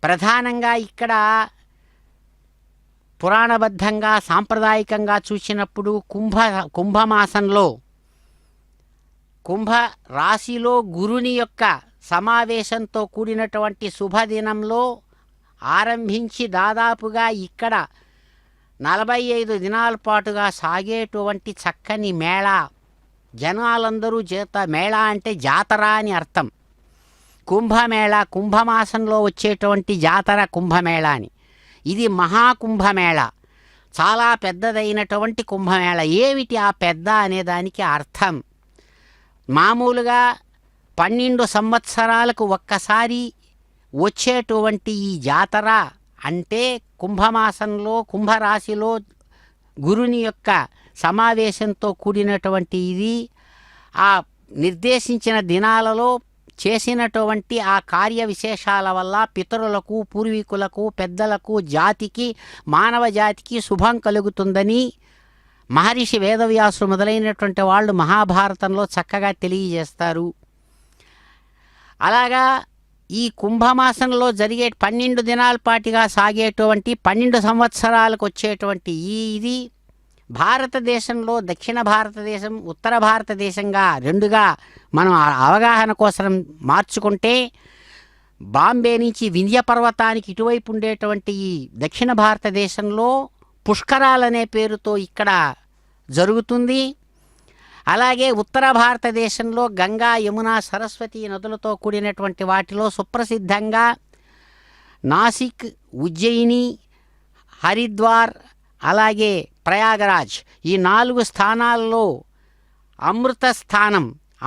ప్రధానంగా ఇక్కడ పురాణబద్ధంగా సాంప్రదాయికంగా చూసినప్పుడు కుంభమాసంలో కుంభ రాశిలో గురుని యొక్క సమావేశంతో కూడినటువంటి శుభదినంలో ఆరంభించి దాదాపుగా ఇక్కడ 45 దినాల పాటుగా సాగేటువంటి చక్కని మేళా, జనాలందరూ మేళా అంటే జాతర అని అర్థం. కుంభమేళా కుంభమాసంలో వచ్చేటువంటి జాతర కుంభమేళా అని. ఇది మహాకుంభమేళా, చాలా పెద్దదైనటువంటి కుంభమేళా. ఏమిటి ఆ పెద్ద అనేదానికి అర్థం? మామూలుగా 12 సంవత్సరాలకు ఒక్కసారి వచ్చేటువంటి ఈ జాతర అంటే కుంభమాసంలో కుంభరాశిలో గురుని యొక్క సమావేశంతో కూడినటువంటి ఇది ఆ నిర్దేశించిన దినాలలో చేసినటువంటి ఆ కార్య విశేషాల వల్ల పితరులకు, పూర్వీకులకు, పెద్దలకు, జాతికి, మానవ జాతికి శుభం కలుగుతుందని మహర్షి వేదవ్యాసులు మొదలైనటువంటి వాళ్ళు మహాభారతంలో చక్కగా తెలియజేస్తారు. అలాగా ఈ కుంభమాసంలో జరిగే 12 దినాల పాటుగా సాగేటువంటి 12 సంవత్సరాలకు వచ్చేటువంటి ఇది భారతదేశంలో దక్షిణ భారతదేశం, ఉత్తర భారతదేశంగా రెండుగా మనం అవగాహన కోసం మార్చుకుంటే బాంబే నుంచి వింధ్య పర్వతానికి ఇటువైపు ఉండేటువంటి ఈ దక్షిణ భారతదేశంలో పుష్కరాలనే పేరుతో ఇక్కడ జరుగుతుంది. అలాగే ఉత్తర భారతదేశంలో గంగా, యమున, సరస్వతి నదులతో కూడినటువంటి వాటిలో సుప్రసిద్ధంగా నాసిక్, ఉజ్జయిని, హరిద్వార్, అలాగే ప్రయాగరాజ్ ఈ 4 స్థానాల్లో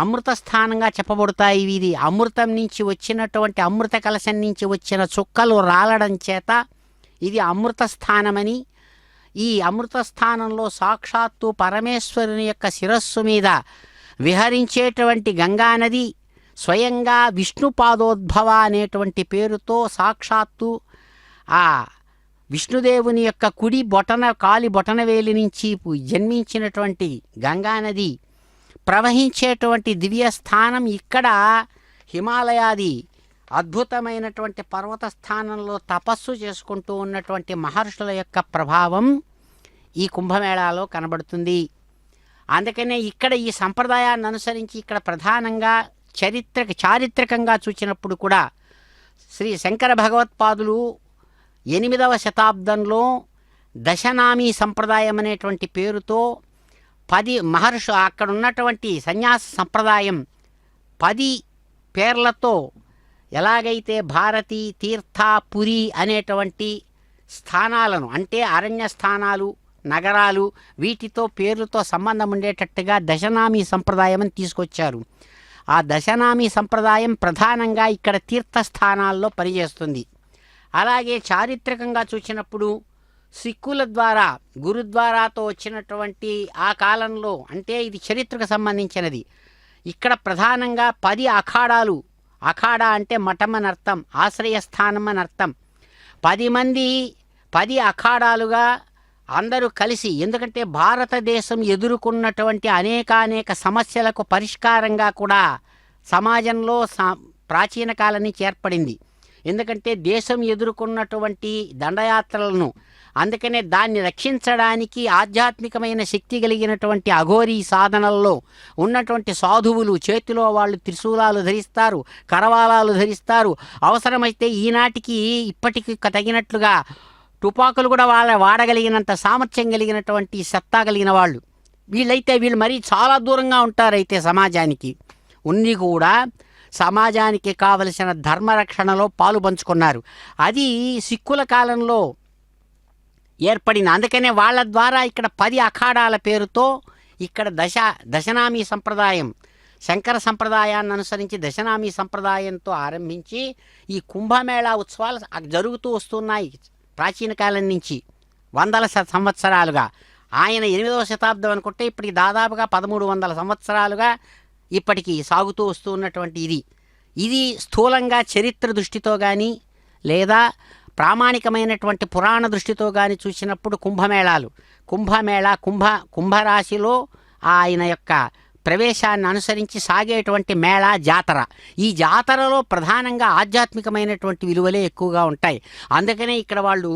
అమృత స్థానంగా చెప్పబడతాయి. ఇది అమృతం నుంచి వచ్చినటువంటి అమృత కలశం నుంచి వచ్చిన చుక్కలు రాలడం చేత ఇది అమృత స్థానమని, ఈ అమృత స్థానంలో సాక్షాత్తు పరమేశ్వరుని యొక్క శిరస్సు మీద విహరించేటువంటి గంగానది స్వయంగా విష్ణుపాదోద్భవ అనేటువంటి పేరుతో సాక్షాత్తు ఆ విష్ణుదేవుని యొక్క కాలి బొటనవేలి నుంచి జన్మించినటువంటి గంగానది ప్రవహించేటువంటి దివ్యస్థానం ఇక్కడ హిమాలయాది అద్భుతమైనటువంటి పర్వత స్థానంలో తపస్సు చేసుకుంటూ ఉన్నటువంటి మహర్షుల యొక్క ప్రభావం ఈ కుంభమేళాలో కనబడుతుంది. అందుకనే ఇక్కడ ఈ సంప్రదాయాన్ని అనుసరించి ఇక్కడ ప్రధానంగా చారిత్రకంగా చూసినప్పుడు కూడా శ్రీ శంకర భగవత్పాదులు 8వ శతాబ్దంలో దశనామీ సంప్రదాయం అనేటువంటి పేరుతో 10 అక్కడ ఉన్నటువంటి సన్యాస సంప్రదాయం 10 పేర్లతో ఎలాగైతే భారతి, తీర్థ, పురి అనేటువంటి స్థానాలను అంటే అరణ్య స్థానాలు, నగరాలు వీటితో పేర్లతో సంబంధం ఉండేటట్టుగా దశనామీ సంప్రదాయం అని తీసుకొచ్చారు. ఆ దశనామీ సంప్రదాయం ప్రధానంగా ఇక్కడ తీర్థస్థానాల్లో పనిచేస్తుంది. అలాగే చారిత్రకంగా చూసినప్పుడు సిక్కుల ద్వారా గురుద్వారాతో వచ్చినటువంటి ఆ కాలంలో అంటే ఇది చరిత్రకు సంబంధించినది. ఇక్కడ ప్రధానంగా 10 అఖాడాలు. అఖాడా అంటే మఠం అని అర్థం, ఆశ్రయస్థానం అని అర్థం. 10 మంది 10 అఖాడాలుగా అందరూ కలిసి, ఎందుకంటే భారతదేశం ఎదుర్కొన్నటువంటి అనేక సమస్యలకు పరిష్కారంగా కూడా సమాజంలో ప్రాచీన కాలం నుంచి ఏర్పడింది. ఎందుకంటే దేశం ఎదుర్కొన్నటువంటి దండయాత్రలను, అందుకనే దాన్ని రక్షించడానికి ఆధ్యాత్మికమైన శక్తి కలిగినటువంటి అఘోరీ సాధనల్లో ఉన్నటువంటి సాధువులు చేతిలో వాళ్ళు త్రిశూలాలు ధరిస్తారు, కరవాలాలు ధరిస్తారు. అవసరమైతే ఈనాటికి ఇప్పటికి తగినట్లుగా తుపాకులు కూడా వాడగలిగినంత సామర్థ్యం కలిగినటువంటి సత్తా కలిగిన వాళ్ళు. వీళ్ళు మరీ చాలా దూరంగా ఉంటారు. అయితే సమాజానికి ఉన్ని కూడా సమాజానికి కావలసిన ధర్మరక్షణలో పాలు పంచుకున్నారు. అది సిక్కుల కాలంలో ఏర్పడిన, అందుకనే వాళ్ళ ద్వారా ఇక్కడ 10 అఖాడాల పేరుతో ఇక్కడ దశనామీ సంప్రదాయం, శంకర సంప్రదాయాన్ని అనుసరించి దశనామీ సంప్రదాయంతో ఆరంభించి ఈ కుంభమేళా ఉత్సవాలు జరుగుతూ వస్తున్నాయి ప్రాచీన కాలం నుంచి వందల సంవత్సరాలుగా. ఆయన 8వ శతాబ్దం అనుకుంటే ఇప్పటికి దాదాపుగా 1300 సంవత్సరాలుగా ఇప్పటికీ సాగుతూ వస్తున్నటువంటి ఇది స్థూలంగా చరిత్ర దృష్టితో కానీ లేదా ప్రామాణికమైనటువంటి పురాణ దృష్టితో కానీ చూసినప్పుడు కుంభరాశిలో ఆయన యొక్క ప్రవేశాన్ని అనుసరించి సాగేటువంటి మేళా జాతర. ఈ జాతరలో ప్రధానంగా ఆధ్యాత్మికమైనటువంటి విలువలే ఎక్కువగా ఉంటాయి. అందుకనే ఇక్కడ వాళ్ళు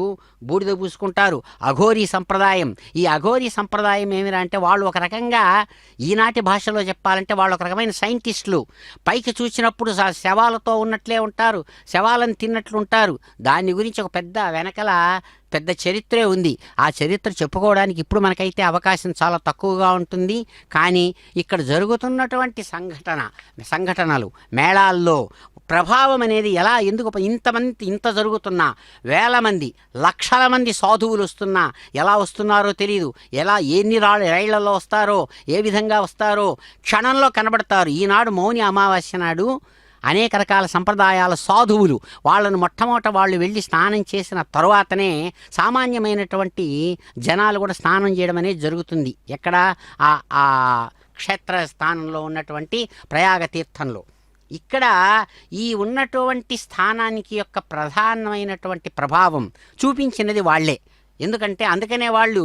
బూడిద పూసుకుంటారు. అఘోరీ సంప్రదాయం. ఈ అఘోరీ సంప్రదాయం ఏమిరా అంటే వాళ్ళు ఒక రకంగా ఈనాటి భాషలో చెప్పాలంటే వాళ్ళు ఒక రకమైన సైంటిస్టులు. పైకి చూసినప్పుడు శవాలతో ఉన్నట్లే ఉంటారు, శవాలను తిన్నట్లుంటారు. దాని గురించి ఒక వెనకల పెద్ద చరిత్రే ఉంది. ఆ చరిత్ర చెప్పుకోవడానికి ఇప్పుడు మనకైతే అవకాశం చాలా తక్కువగా ఉంటుంది. కానీ ఇక్కడ జరుగుతున్నటువంటి సంఘటనలు, మేళాల్లో ప్రభావం అనేది ఎందుకు ఇంత జరుగుతున్నా, వేల మంది, లక్షల మంది సాధువులు వస్తున్నా ఎలా వస్తున్నారో తెలియదు. ఎన్ని రైళ్లలో వస్తారో, ఏ విధంగా వస్తారో క్షణంలో కనబడతారు. ఈనాడు మౌని అమావాస్య నాడు అనేక రకాల సంప్రదాయాల సాధువులు మొట్టమొదట వాళ్ళు వెళ్ళి స్నానం చేసిన తరువాతనే సామాన్యమైనటువంటి జనాలు కూడా స్నానం చేయడం అనేది జరుగుతుంది. ఎక్కడ ఆ క్షేత్ర స్థానంలో ఉన్నటువంటి ప్రయాగ తీర్థంలో. ఇక్కడ ఈ ఉన్నటువంటి స్థానానికి యొక్క ప్రధానమైనటువంటి ప్రభావం చూపించినది వాళ్లే. అందుకనే వాళ్ళు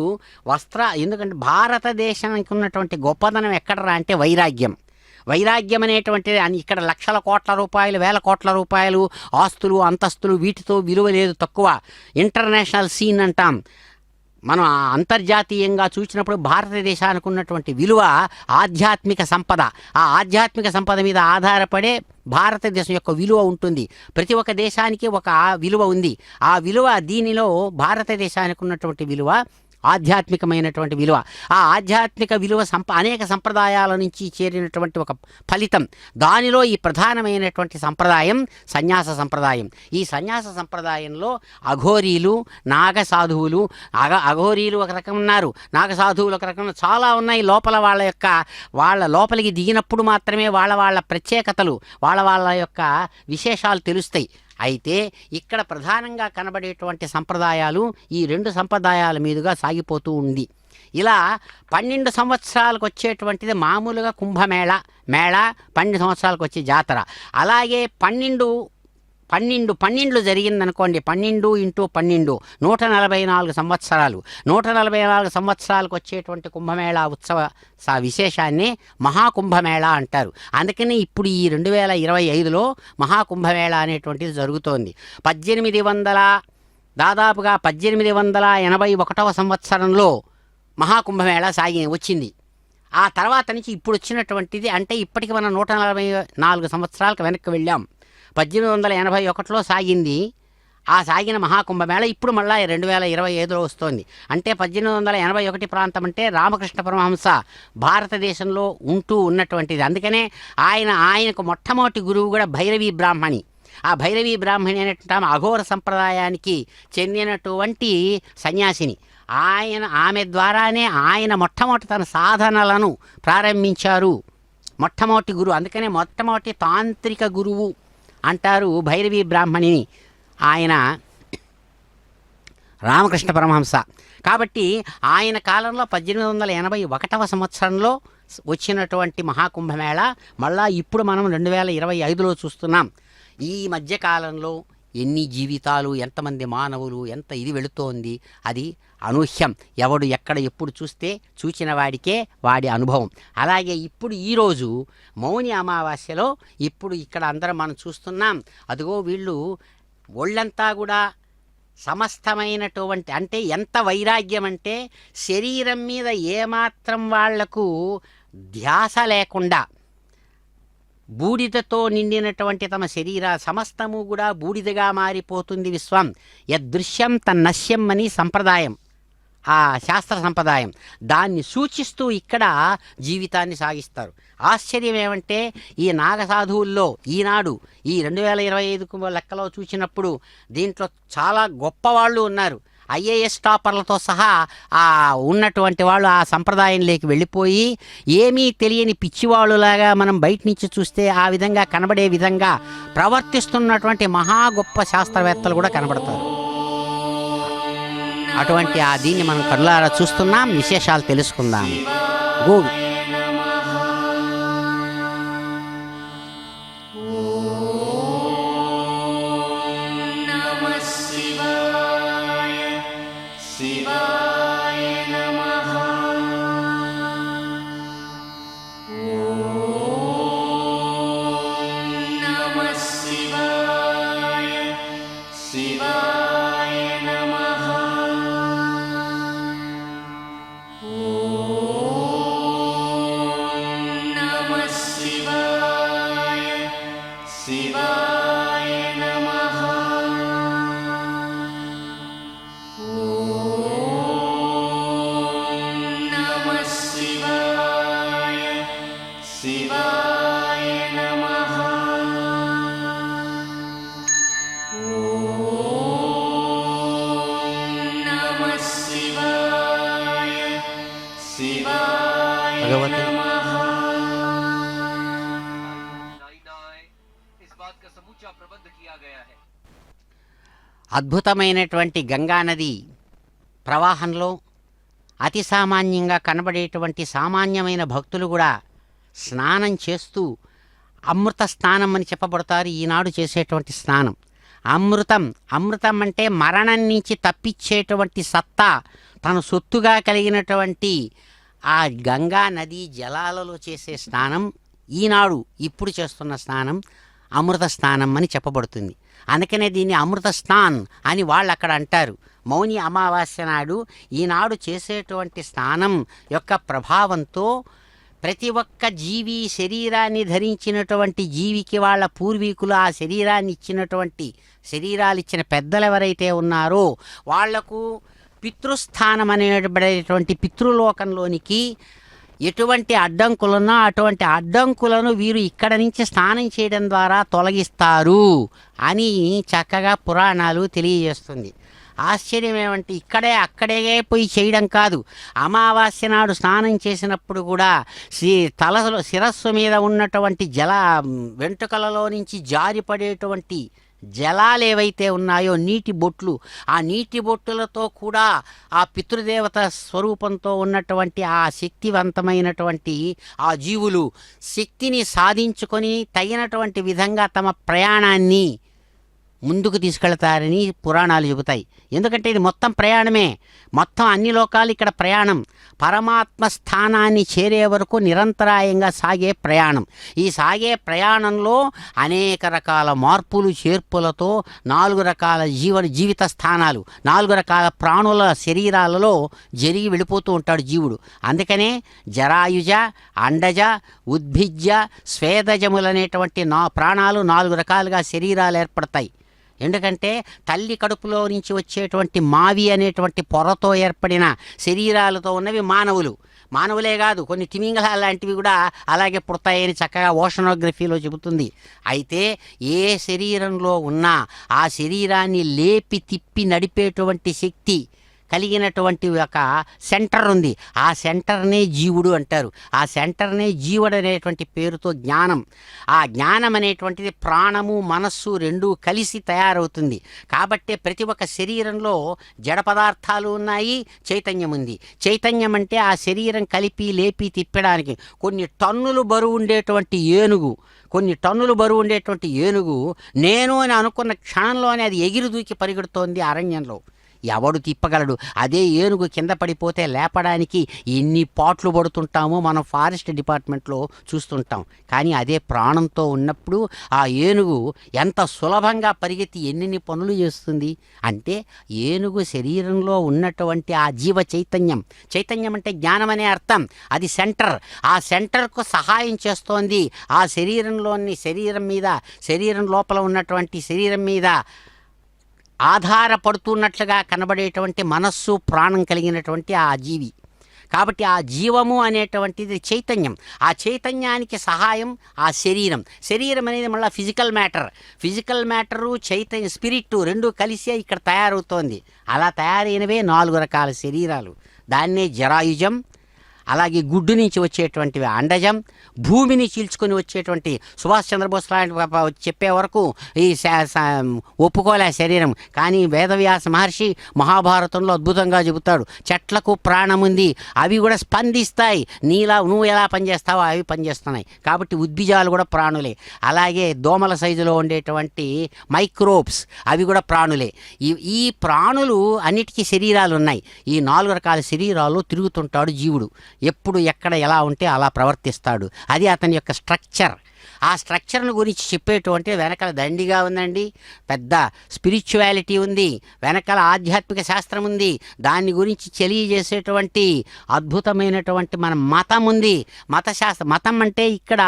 ఎందుకంటే భారతదేశానికి ఉన్నటువంటి గొప్పదనం ఎక్కడరా అంటే వైరాగ్యం అనేటువంటిది. ఇక్కడ లక్షల కోట్ల రూపాయలు, వేల కోట్ల రూపాయలు ఆస్తులు, అంతస్తులు, వీటితో విలువ లేదు, తక్కువ. ఇంటర్నేషనల్ సీన్ అంటాం మనం. అంతర్జాతీయంగా చూసినప్పుడు భారతదేశానికి ఉన్నటువంటి విలువ ఆధ్యాత్మిక సంపద. ఆ ఆధ్యాత్మిక సంపద మీద ఆధారపడే భారతదేశం యొక్క విలువ ఉంటుంది. ప్రతి ఒక్క దేశానికి ఒక విలువ ఉంది. ఆ విలువ, దీనిలో భారతదేశానికి ఉన్నటువంటి విలువ ఆధ్యాత్మికమైనటువంటి విలువ. ఆ ఆధ్యాత్మిక విలువ అనేక సంప్రదాయాల నుంచి చేరినటువంటి ఒక ఫలితం. దానిలో ఈ ప్రధానమైనటువంటి సంప్రదాయం సన్యాస సంప్రదాయం. ఈ సన్యాస సంప్రదాయంలో అఘోరీలు, నాగసాధువులు, అఘోరీలు ఒక రకం ఉన్నారు, నాగసాధువులు ఒక రకం, చాలా ఉన్నాయి. వాళ్ళ లోపలికి దిగినప్పుడు మాత్రమే వాళ్ళ ప్రత్యేకతలు, వాళ్ళ యొక్క విశేషాలు తెలుస్తాయి. అయితే ఇక్కడ ప్రధానంగా కనబడేటువంటి సంప్రదాయాలు ఈ 2 సంప్రదాయాల మీదుగా సాగిపోతూ ఉంది. ఇలా 12 సంవత్సరాలకు వచ్చేటువంటిది మామూలుగా కుంభమేళ. 12 సంవత్సరాలకు వచ్చే జాతర. అలాగే 12 జరిగిందనుకోండి, 12 × 12 144 సంవత్సరాలు. 144 సంవత్సరాలకు వచ్చేటువంటి కుంభమేళా ఉత్సవ విశేషాన్ని మహాకుంభమేళా అంటారు. అందుకని ఇప్పుడు ఈ 2025లో మహాకుంభమేళా అనేటువంటిది జరుగుతోంది. దాదాపుగా 1881వ సంవత్సరంలో మహాకుంభమేళా వచ్చింది. ఆ తర్వాత నుంచి ఇప్పుడు వచ్చినటువంటిది, అంటే ఇప్పటికి మనం 144 సంవత్సరాలకు వెనక్కి వెళ్ళాం. 1881లో సాగింది. ఆ సాగిన మహాకుంభమేళ ఇప్పుడు మళ్ళీ 2025లో వస్తోంది. అంటే 1881 ప్రాంతం అంటే రామకృష్ణ పరమహంస భారతదేశంలో ఉంటూ ఉన్నటువంటిది. అందుకనే ఆయనకు మొట్టమొదటి గురువు కూడా భైరవీ బ్రాహ్మణి. ఆ భైరవీ బ్రాహ్మణి అనేటువంటి అఘోర సంప్రదాయానికి చెందినటువంటి సన్యాసిని. ఆమె ద్వారానే ఆయన మొట్టమొదటి తన సాధనలను ప్రారంభించారు. మొట్టమొదటి గురువు. అందుకనే మొట్టమొదటి తాంత్రిక గురువు అంటారు భైరవీ బ్రాహ్మణిని, ఆయన రామకృష్ణ పరమహంస. కాబట్టి ఆయన కాలంలో 1881వ సంవత్సరంలో వచ్చినటువంటి మహాకుంభమేళ మళ్ళా ఇప్పుడు మనం 2025లో చూస్తున్నాం. ఈ మధ్యకాలంలో ఎన్ని జీవితాలు, ఎంతమంది మానవులు, ఎంత ఇది వెళుతోంది, అది అనూహ్యం. ఎవడు ఎక్కడ ఎప్పుడు చూసిన వాడికే వాడి అనుభవం. అలాగే ఇప్పుడు ఈరోజు మౌని అమావాస్యలో ఇప్పుడు ఇక్కడ అందరం మనం చూస్తున్నాం. అదిగో వీళ్ళు ఒళ్ళంతా కూడా సమస్తమైనటువంటి, అంటే ఎంత వైరాగ్యం అంటే శరీరం మీద ఏమాత్రం వాళ్లకు ధ్యాస లేకుండా బూడిదతో నిండినటువంటి తమ శరీర సమస్తము కూడా బూడిదగా మారిపోతుంది విశ్వం. యదృశ్యం తన్నశ్యం అని సంప్రదాయం, ఆ శాస్త్ర సంప్రదాయం. దాన్ని సూచిస్తూ ఇక్కడ జీవితాన్ని సాగిస్తారు. ఆశ్చర్యం ఏమంటే ఈ నాగసాధువుల్లో ఈనాడు ఈ 2025 లెక్కలో చూసినప్పుడు దీంట్లో చాలా గొప్పవాళ్ళు ఉన్నారు. ఐఏఎస్ టాపర్లతో సహా ఉన్నటువంటి వాళ్ళు ఆ సంప్రదాయంలోకి వెళ్ళిపోయి ఏమీ తెలియని పిచ్చివాళ్ళులాగా మనం బయట నుంచి చూస్తే ఆ విధంగా కనబడే విధంగా ప్రవర్తిస్తున్నటువంటి మహా గొప్ప శాస్త్రవేత్తలు కూడా కనబడతారు. అటువంటి దీన్ని మనం కళ్ళారా చూస్తున్నాం. విశేషాలు తెలుసుకుందాం. గోవి భగవతి అద్భుతమైనటువంటి గంగానది ప్రవాహంలో అతి సామాన్యంగా కనబడేటువంటి సామాన్యమైన భక్తులు కూడా స్నానం చేస్తూ అమృత స్నానం అని చెప్పబడతారు. ఈనాడు చేసేటువంటి స్నానం అమృతం. అమృతం అంటే మరణం నుంచి తప్పించేటువంటి సత్తా తన సొత్తుగా కలిగినటువంటి ఆ గంగా నది జలాలలో చేసే స్నానం ఈనాడు ఇప్పుడు చేస్తున్న స్నానం అమృత స్నానం అని చెప్పబడుతుంది. అందుకనే దీన్ని అమృత స్నాన్ అని వాళ్ళు అక్కడ అంటారు. మౌని అమావాస్య నాడు ఈనాడు చేసేటువంటి స్నానం యొక్క ప్రభావంతో ప్రతి ఒక్క జీవి శరీరాన్ని ధరించినటువంటి జీవికి వాళ్ళ పూర్వీకులు ఆ శరీరాన్ని ఇచ్చినటువంటి శరీరాలు ఇచ్చిన పెద్దలు ఎవరైతే ఉన్నారో వాళ్లకు పితృస్థానం అనేటటువంటి పితృలోకంలోనికి ఎటువంటి అడ్డంకులున్నా అటువంటి అడ్డంకులను వీరు ఇక్కడ నుంచి స్నానం చేయడం ద్వారా తొలగిస్తారు అని చక్కగా పురాణాలు తెలియజేస్తుంది. ఆశ్చర్యం ఏమంటే అక్కడే పోయి చేయడం కాదు. అమావాస్య నాడు స్నానం చేసినప్పుడు కూడా తలలో శిరస్సు మీద ఉన్నటువంటి వెంట్రుకలలో నుంచి జారిపడేటువంటి జలాలు ఏవైతే ఉన్నాయో నీటి బొట్లు, ఆ నీటి బొట్టులతో కూడా ఆ పితృదేవత స్వరూపంతో ఉన్నటువంటి ఆ శక్తివంతమైనటువంటి ఆ జీవులు శక్తిని సాధించుకొని తగినటువంటి విధంగా తమ ప్రయాణాన్ని ముందుకు తీసుకెళ్తారని పురాణాలు చెబుతాయి. ఎందుకంటే ఇది మొత్తం ప్రయాణమే, మొత్తం అన్ని లోకాలు ఇక్కడ ప్రయాణం. పరమాత్మ స్థానాన్ని చేరే వరకు నిరంతరాయంగా సాగే ప్రయాణం. ఈ సాగే ప్రయాణంలో అనేక రకాల మార్పులు చేర్పులతో 4 రకాల జీవిత స్థానాలు 4 రకాల ప్రాణుల శరీరాలలో జరిగి వెళ్ళిపోతూ ఉంటాడు జీవుడు. అందుకనే జరాయుజ, అండజ, ఉద్భిజ్య, స్వేదజములనేటువంటి ప్రాణాలు 4 రకాలుగా శరీరాలు ఏర్పడతాయి. ఎందుకంటే తల్లి కడుపులో నుంచి వచ్చేటువంటి మావి అనేటువంటి పొరతో ఏర్పడిన శరీరాలతో ఉన్నవి మానవులే కాదు, కొన్ని తిమింగళాలు లాంటివి కూడా అలాగే పుడతాయని చక్కగా ఓషనోగ్రఫీలో చెబుతుంది. అయితే ఏ శరీరంలో ఉన్నా ఆ శరీరాన్ని లేపి తిప్పి నడిపేటువంటి శక్తి కలిగినటువంటి ఒక సెంటర్ ఉంది. ఆ సెంటర్నే జీవుడు అంటారు. ఆ సెంటర్నే జీవుడు అనేటువంటి పేరుతో జ్ఞానం. ఆ జ్ఞానం అనేటువంటిది ప్రాణము మనస్సు రెండూ కలిసి తయారవుతుంది. కాబట్టే ప్రతి ఒక్క శరీరంలో జడ పదార్థాలు ఉన్నాయి, చైతన్యం ఉంది. చైతన్యం అంటే ఆ శరీరం కలిపి లేపి తిప్పడానికి కొన్ని టన్నులు బరువు ఉండేటువంటి ఏనుగు నేను అని అనుకున్న క్షణంలోనే అది ఎగిరి దూకి పరిగెడుతోంది అరణ్యంలో. ఎవడు తిప్పగలడు? అదే ఏనుగు కింద పడిపోతే లేపడానికి ఎన్ని పాట్లు పడుతుంటామో మనం ఫారెస్ట్ డిపార్ట్మెంట్లో చూస్తుంటాం. కానీ అదే ప్రాణంతో ఉన్నప్పుడు ఆ ఏనుగు ఎంత సులభంగా పరిగెత్తి ఎన్ని పనులు చేస్తుంది అంటే ఏనుగు శరీరంలో ఉన్నటువంటి ఆ జీవ చైతన్యం అంటే జ్ఞానం అనే అర్థం. అది సెంటర్. ఆ సెంటర్కు సహాయం చేస్తోంది ఆ శరీరం లోపల ఉన్నటువంటి శరీరం మీద ఆధారపడుతున్నట్లుగా కనబడేటువంటి మనస్సు ప్రాణం కలిగినటువంటి ఆ జీవి. కాబట్టి ఆ జీవము అనేటువంటిది చైతన్యం. ఆ చైతన్యానికి సహాయం ఆ శరీరం అనేది మళ్ళీ ఫిజికల్ మ్యాటరు స్పిరిట్ రెండూ కలిసే ఇక్కడ తయారవుతోంది. అలా తయారైనవే 4 రకాల శరీరాలు. దాన్నే జరాయుజం, అలాగే గుడ్డు నుంచి వచ్చేటువంటివి అండజం, భూమిని చీల్చుకొని వచ్చేటువంటి సుభాష్ చంద్రబోస్ లాంటి చెప్పే వరకు ఈ ఒప్పుకోలే శరీరం. కానీ వేదవ్యాస మహర్షి మహాభారతంలో అద్భుతంగా చెబుతాడు, చెట్లకు ప్రాణం ఉంది, అవి కూడా స్పందిస్తాయి. నువ్వు ఎలా పనిచేస్తావో అవి పనిచేస్తున్నాయి. కాబట్టి ఉద్భిజాలు కూడా ప్రాణులే. అలాగే దోమల సైజులో ఉండేటువంటి మైక్రోబ్స్ అవి కూడా ప్రాణులే. ఈ ప్రాణులు అన్నిటికీ శరీరాలు ఉన్నాయి. ఈ 4 రకాల శరీరాలు తిరుగుతుంటాడు జీవుడు. ఎప్పుడు ఎక్కడ ఎలా ఉంటే అలా ప్రవర్తిస్తాడు. అది అతని యొక్క స్ట్రక్చర్. ఆ స్ట్రక్చర్ను గురించి చెప్పేటువంటి వెనకాల దండిగా ఉందండి. పెద్ద స్పిరిచువాలిటీ ఉంది, వెనకాల ఆధ్యాత్మిక శాస్త్రం ఉంది, దాని గురించి తెలియజేసేటువంటి అద్భుతమైనటువంటి మన మతం ఉంది. మతం అంటే ఇక్కడ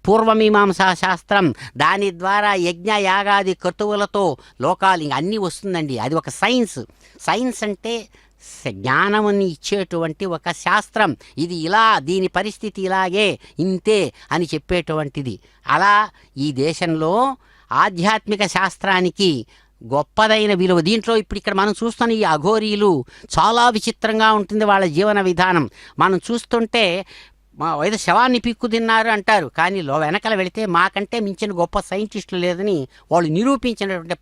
పూర్వమీమాంసా శాస్త్రం. దాని ద్వారా యజ్ఞ యాగాది క్రతువులతో లోకాలు అన్నీ వస్తుందండి. అది ఒక సైన్స్ అంటే జ్ఞానముని ఇచ్చేటువంటి ఒక శాస్త్రం. ఇది ఇలా, దీని పరిస్థితి ఇలాగే, ఇంతే అని చెప్పేటువంటిది. అలా ఈ దేశంలో ఆధ్యాత్మిక శాస్త్రానికి గొప్పదైన విలువ. దీంట్లో ఇప్పుడు ఇక్కడ మనం చూస్తున్న ఈ అఘోరీలు చాలా విచిత్రంగా ఉంటుంది వాళ్ళ జీవన విధానం. మనం చూస్తుంటే ఏదో శవాన్ని పిక్కు తిన్నారు అంటారు, కానీ వెనకల వెళితే మాకంటే మించిన గొప్ప సైంటిస్టులు లేదని వాళ్ళు నిరూపించినటువంటి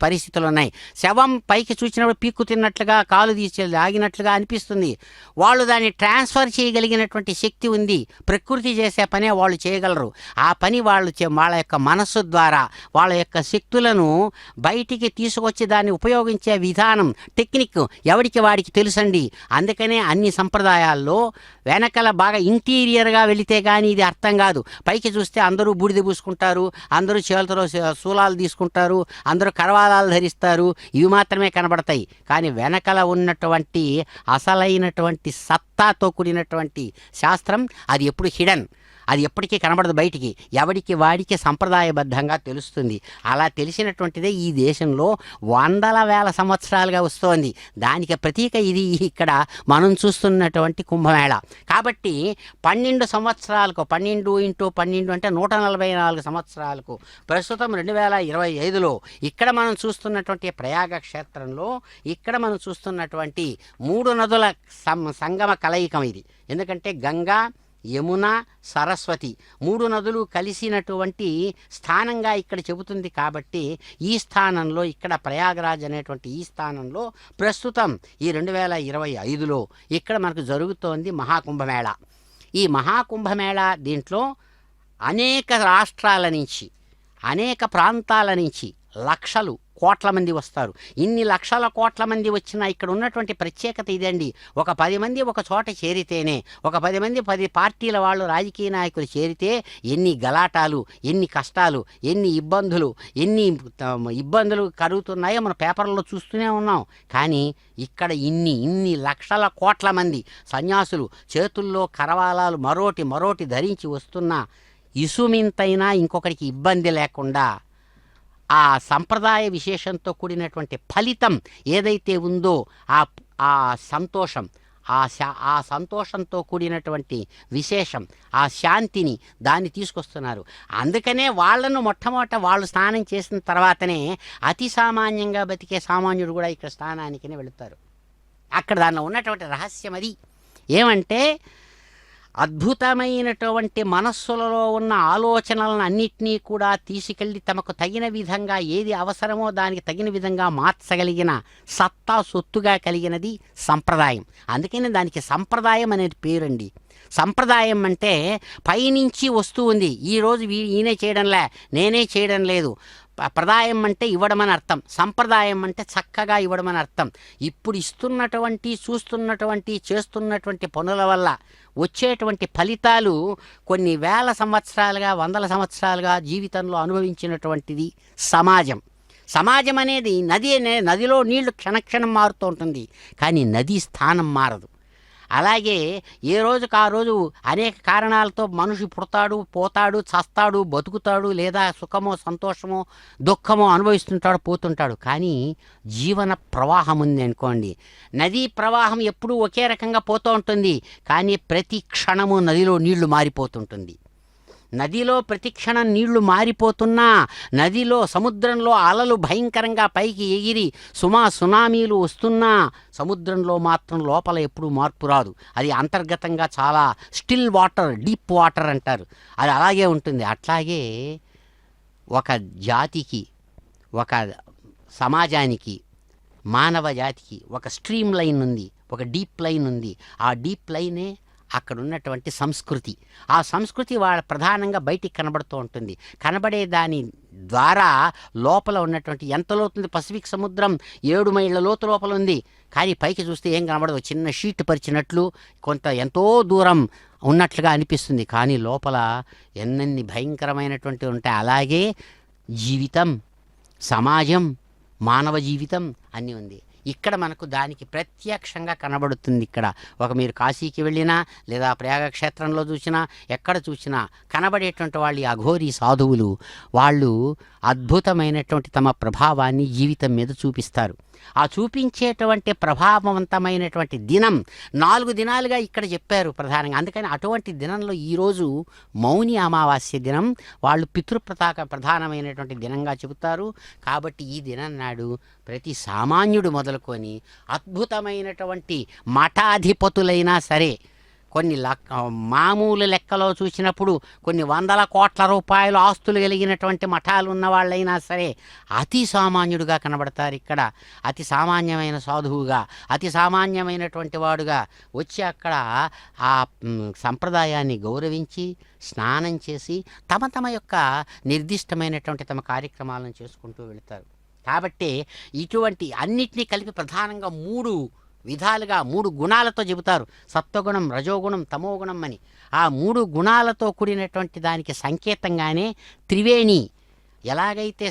పరిస్థితులు ఉన్నాయి. శవం పైకి చూసినప్పుడు పిక్కు తిన్నట్లుగా, కాలు తీసి ఆగినట్లుగా అనిపిస్తుంది. వాళ్ళు దాన్ని ట్రాన్స్ఫర్ చేయగలిగినటువంటి శక్తి ఉంది. ప్రకృతి చేసే పనే వాళ్ళు చేయగలరు. ఆ పని వాళ్ళ యొక్క మనస్సు ద్వారా వాళ్ళ యొక్క శక్తులను బయటికి తీసుకొచ్చి దాన్ని ఉపయోగించే విధానం, టెక్నిక్ ఎవరికి వాడికి తెలుసండి. అందుకనే అన్ని సంప్రదాయాల్లో వెనకల బాగా ఇంటీరియర్గా వెళితే కానీ ఇది అర్థం కాదు. పైకి చూస్తే అందరూ బూడిద పూసుకుంటారు, అందరూ చేతులతో శూలాలు తీసుకుంటారు, అందరూ కరవాలాలు ధరిస్తారు, ఇవి మాత్రమే కనబడతాయి. కానీ వెనకల ఉన్నటువంటి అసలైనటువంటి సత్తాతో కూడినటువంటి శాస్త్రం అది ఎప్పుడు హిడెన్, అది ఎప్పటికీ కనబడదు బయటికి. ఎవడికి వాడికి సంప్రదాయబద్ధంగా తెలుస్తుంది. అలా తెలిసినటువంటిదే ఈ దేశంలో వందల వేల సంవత్సరాలుగా వస్తోంది. దానికి ప్రతీక ఇది ఇక్కడ మనం చూస్తున్నటువంటి కుంభమేళ. కాబట్టి 12 సంవత్సరాలకు 12 × 12 అంటే 144 సంవత్సరాలకు ప్రస్తుతం 2025లో ఇక్కడ మనం చూస్తున్నటువంటి ప్రయాగ క్షేత్రంలో ఇక్కడ మనం చూస్తున్నటువంటి 3 నదుల సంగమ కలయికం ఇది. ఎందుకంటే గంగా, యమున, సరస్వతి 3 నదులు కలిసినటువంటి స్థానంగా ఇక్కడ చెబుతుంది. కాబట్టి ఈ స్థానంలో ఇక్కడ ప్రయాగరాజ్ అనేటువంటి ఈ స్థానంలో ప్రస్తుతం ఈ 2025లో ఇక్కడ మనకు జరుగుతోంది మహాకుంభమేళ. ఈ మహాకుంభమేళ దీంట్లో అనేక రాష్ట్రాల నుంచి, అనేక ప్రాంతాల నుంచి లక్షలు కోట్ల మంది వస్తారు. ఇన్ని లక్షల కోట్ల మంది వచ్చినా ఇక్కడ ఉన్నటువంటి ప్రత్యేకత ఇదండి. ఒక 10 మంది ఒక చోట చేరితేనే, ఒక 10 మంది 10 పార్టీల వాళ్ళు, రాజకీయ నాయకులు చేరితే ఎన్ని గలాటాలు, ఎన్ని కష్టాలు, ఎన్ని ఇబ్బందులు కలుగుతున్నాయో మన పేపర్లో చూస్తూనే ఉన్నాం. కానీ ఇక్కడ ఇన్ని లక్షల కోట్ల మంది సన్యాసులు చేతుల్లో కరవాలాలు మరోటి ధరించి వస్తున్న ఇసుమింతైనా ఇంకొకరికి ఇబ్బంది లేకుండా ఆ సంప్రదాయ విశేషంతో కూడినటువంటి ఫలితం ఏదైతే ఉందో ఆ సంతోషం, ఆ సంతోషంతో కూడినటువంటి విశేషం, ఆ శాంతిని దాన్ని తీసుకొస్తున్నారు. అందుకనే వాళ్ళను మొట్టమొదట వాళ్ళు స్నానం చేసిన తర్వాతనే అతి సామాన్యంగా బతికే సామాన్యుడు కూడా ఇక్కడ స్నానానికి వెళుతారు. అక్కడ దానిలో ఉన్నటువంటి రహస్యం అది ఏమంటే అద్భుతమైనటువంటి మనస్సులలో ఉన్న ఆలోచనలను అన్నిటినీ కూడా తీసుకెళ్ళి తమకు తగిన విధంగా ఏది అవసరమో దానికి తగిన విధంగా మార్చగలిగిన సత్తా సొత్తుగా కలిగినది సంప్రదాయం. అందుకని దానికి సంప్రదాయం అనేది పేరండి. సంప్రదాయం అంటే పైనుంచి వస్తూ ఉంది. ఈరోజు ఈయనే చేయడంలే, నేనే చేయడం లేదు. ప్రదాయం అంటే ఇవ్వడమని అర్థం, సంప్రదాయం అంటే చక్కగా ఇవ్వడమని అర్థం. ఇప్పుడు ఇస్తున్నటువంటి, చూస్తున్నటువంటి, చేస్తున్నటువంటి పనుల వల్ల వచ్చేటువంటి ఫలితాలు కొన్ని వేల సంవత్సరాలుగా, వందల సంవత్సరాలుగా జీవితంలో అనుభవించినటువంటిది సమాజం. సమాజం అనేది నదిలో నీళ్లు క్షణక్షణం మారుతూ ఉంటుంది, కానీ నది స్థానం మారదు. అలాగే ఏ రోజుకు ఆ రోజు అనేక కారణాలతో మనిషి పుడతాడు, పోతాడు, చస్తాడు, బతుకుతాడు, లేదా సుఖమో సంతోషమో దుఃఖమో అనుభవిస్తుంటాడు, పోతుంటాడు. కానీ జీవన ప్రవాహం ఉంది అనుకోండి. నదీ ప్రవాహం ఎప్పుడూ ఒకే రకంగా పోతూ ఉంటుంది, కానీ ప్రతి క్షణము నదిలో నీళ్లు మారిపోతుంటుంది. నదిలో ప్రతిక్షణం నీళ్లు మారిపోతున్నా, నదిలో సముద్రంలో అలలు భయంకరంగా పైకి ఎగిరి సునామీలు వస్తున్నా, సముద్రంలో మాత్రం లోపల ఎప్పుడూ మార్పు రాదు. అది అంతర్గతంగా చాలా స్టిల్ వాటర్, డీప్ వాటర్ అంటారు, అది అలాగే ఉంటుంది. అట్లాగే ఒక జాతికి, ఒక సమాజానికి, మానవ జాతికి ఒక స్ట్రీమ్ లైన్ ఉంది, ఒక డీప్ లైన్ ఉంది. ఆ డీప్ లైనే అక్కడ ఉన్నటువంటి సంస్కృతి. ఆ సంస్కృతి వాళ్ళ ప్రధానంగా బయటికి కనబడుతూ ఉంటుంది. కనబడే దాని ద్వారా లోపల ఉన్నటువంటి ఎంత లోతుంది, పసిఫిక్ సముద్రం 7 మైళ్ళ లోతు లోపల ఉంది, కానీ పైకి చూస్తే ఏం కనబడదు, చిన్న షీట్ పరిచినట్లు ఎంతో దూరం ఉన్నట్లుగా అనిపిస్తుంది, కానీ లోపల ఎన్నెన్ని భయంకరమైనటువంటివి ఉంటాయి. అలాగే జీవితం, సమాజం, మానవ జీవితం అన్నీ ఉంది. ఇక్కడ మనకు దానికి ప్రత్యక్షంగా కనబడుతుంది. ఇక్కడ మీరు కాశీకి వెళ్ళినా, లేదా ప్రయాగక్షేత్రంలో చూసినా, ఎక్కడ చూసినా కనబడేటువంటి వాళ్ళు అఘోరీ సాధువులు. వాళ్ళు అద్భుతమైనటువంటి తమ ప్రభావాన్ని జీవితం మీద చూపిస్తారు. ఆ చూపించేటువంటి ప్రభావవంతమైనటువంటి దినం 4 దినాలుగా ఇక్కడ చెప్పారు ప్రధానంగా. అందుకని అటువంటి దినంలో ఈరోజు మౌని అమావాస్య దినం, వాళ్ళు ప్రధానమైనటువంటి దినంగా చెబుతారు. కాబట్టి ఈ దినం నాడు ప్రతి సామాన్యుడు మొదలుకొని అద్భుతమైనటువంటి మఠాధిపతులైనా సరే, కొన్ని మామూలు లెక్కలో చూసినప్పుడు కొన్ని 100 కోట్ల రూపాయలు ఆస్తులు కలిగినటువంటి మఠాలు ఉన్న వాళ్ళైనా సరే అతి సామాన్యుడుగా కనబడతారు. ఇక్కడ అతి సామాన్యమైన సాధువుగా, అతి సామాన్యమైనటువంటి వాడుగా వచ్చి అక్కడ ఆ సంప్రదాయాన్ని గౌరవించి స్నానం చేసి తమ యొక్క నిర్దిష్టమైనటువంటి తమ కార్యక్రమాలను చేసుకుంటూ వెళతారు. కాబట్టి ఇటువంటి అన్నిటినీ కలిపి ప్రధానంగా 3 విధాలుగా 3 గుణాలతో చెబుతారు. సత్వగుణం, రజోగుణం, తమోగుణం అని. ఆ 3 గుణాలతో కూడినటువంటి దానికి సంకేతంగానే త్రివేణి. ఎలాగైతే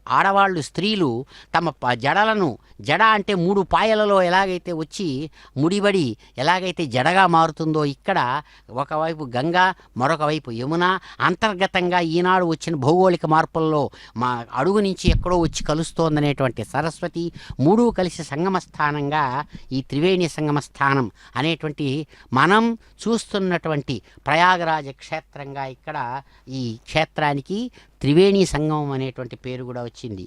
ఆడవాళ్ళు, స్త్రీలు తమ జడలను, జడ అంటే 3 పాయలలో ఎలాగైతే వచ్చి ముడిబడి ఎలాగైతే జడగా మారుతుందో, ఇక్కడ ఒకవైపు గంగా, మరొక వైపు యమున. అంతర్గతంగా ఈనాడు వచ్చిన భౌగోళిక మార్పుల్లో మా అడుగు నుంచి ఎక్కడో వచ్చి కలుస్తోందనేటువంటి సరస్వతి, 3 కలిసి సంగమ స్థానంగా ఈ త్రివేణి సంగమ స్థానం అనేటువంటి మనం చూస్తున్నటువంటి ప్రయాగరాజ క్షేత్రంగా ఇక్కడ ఈ క్షేత్రానికి త్రివేణి సంగమం అనేటువంటి పేరు కూడా వచ్చింది.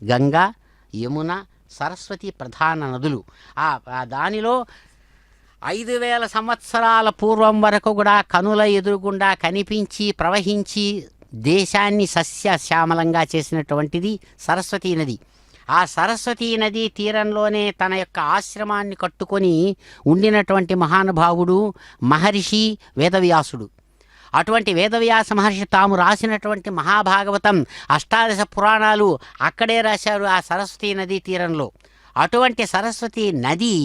గంగా, యమున, సరస్వతి ప్రధాన నదులు. దానిలో 5000 సంవత్సరాల పూర్వం వరకు కూడా కనుల ఎదురుగుండా కనిపించి ప్రవహించి దేశాన్ని సస్యశ్యామలంగా చేసినటువంటిది సరస్వతీ నది. ఆ సరస్వతీ నదీ తీరంలోనే తన యొక్క ఆశ్రమాన్ని కట్టుకొని ఉండినటువంటి మహానుభావుడు మహర్షి వేదవ్యాసుడు. అటువంటి వేదవ్యాస మహర్షి తాము రాసినటువంటి మహాభాగవతం, 18 పురాణాలు అక్కడే రాశారు, ఆ సరస్వతీ నదీ తీరంలో. అటువంటి సరస్వతీ నది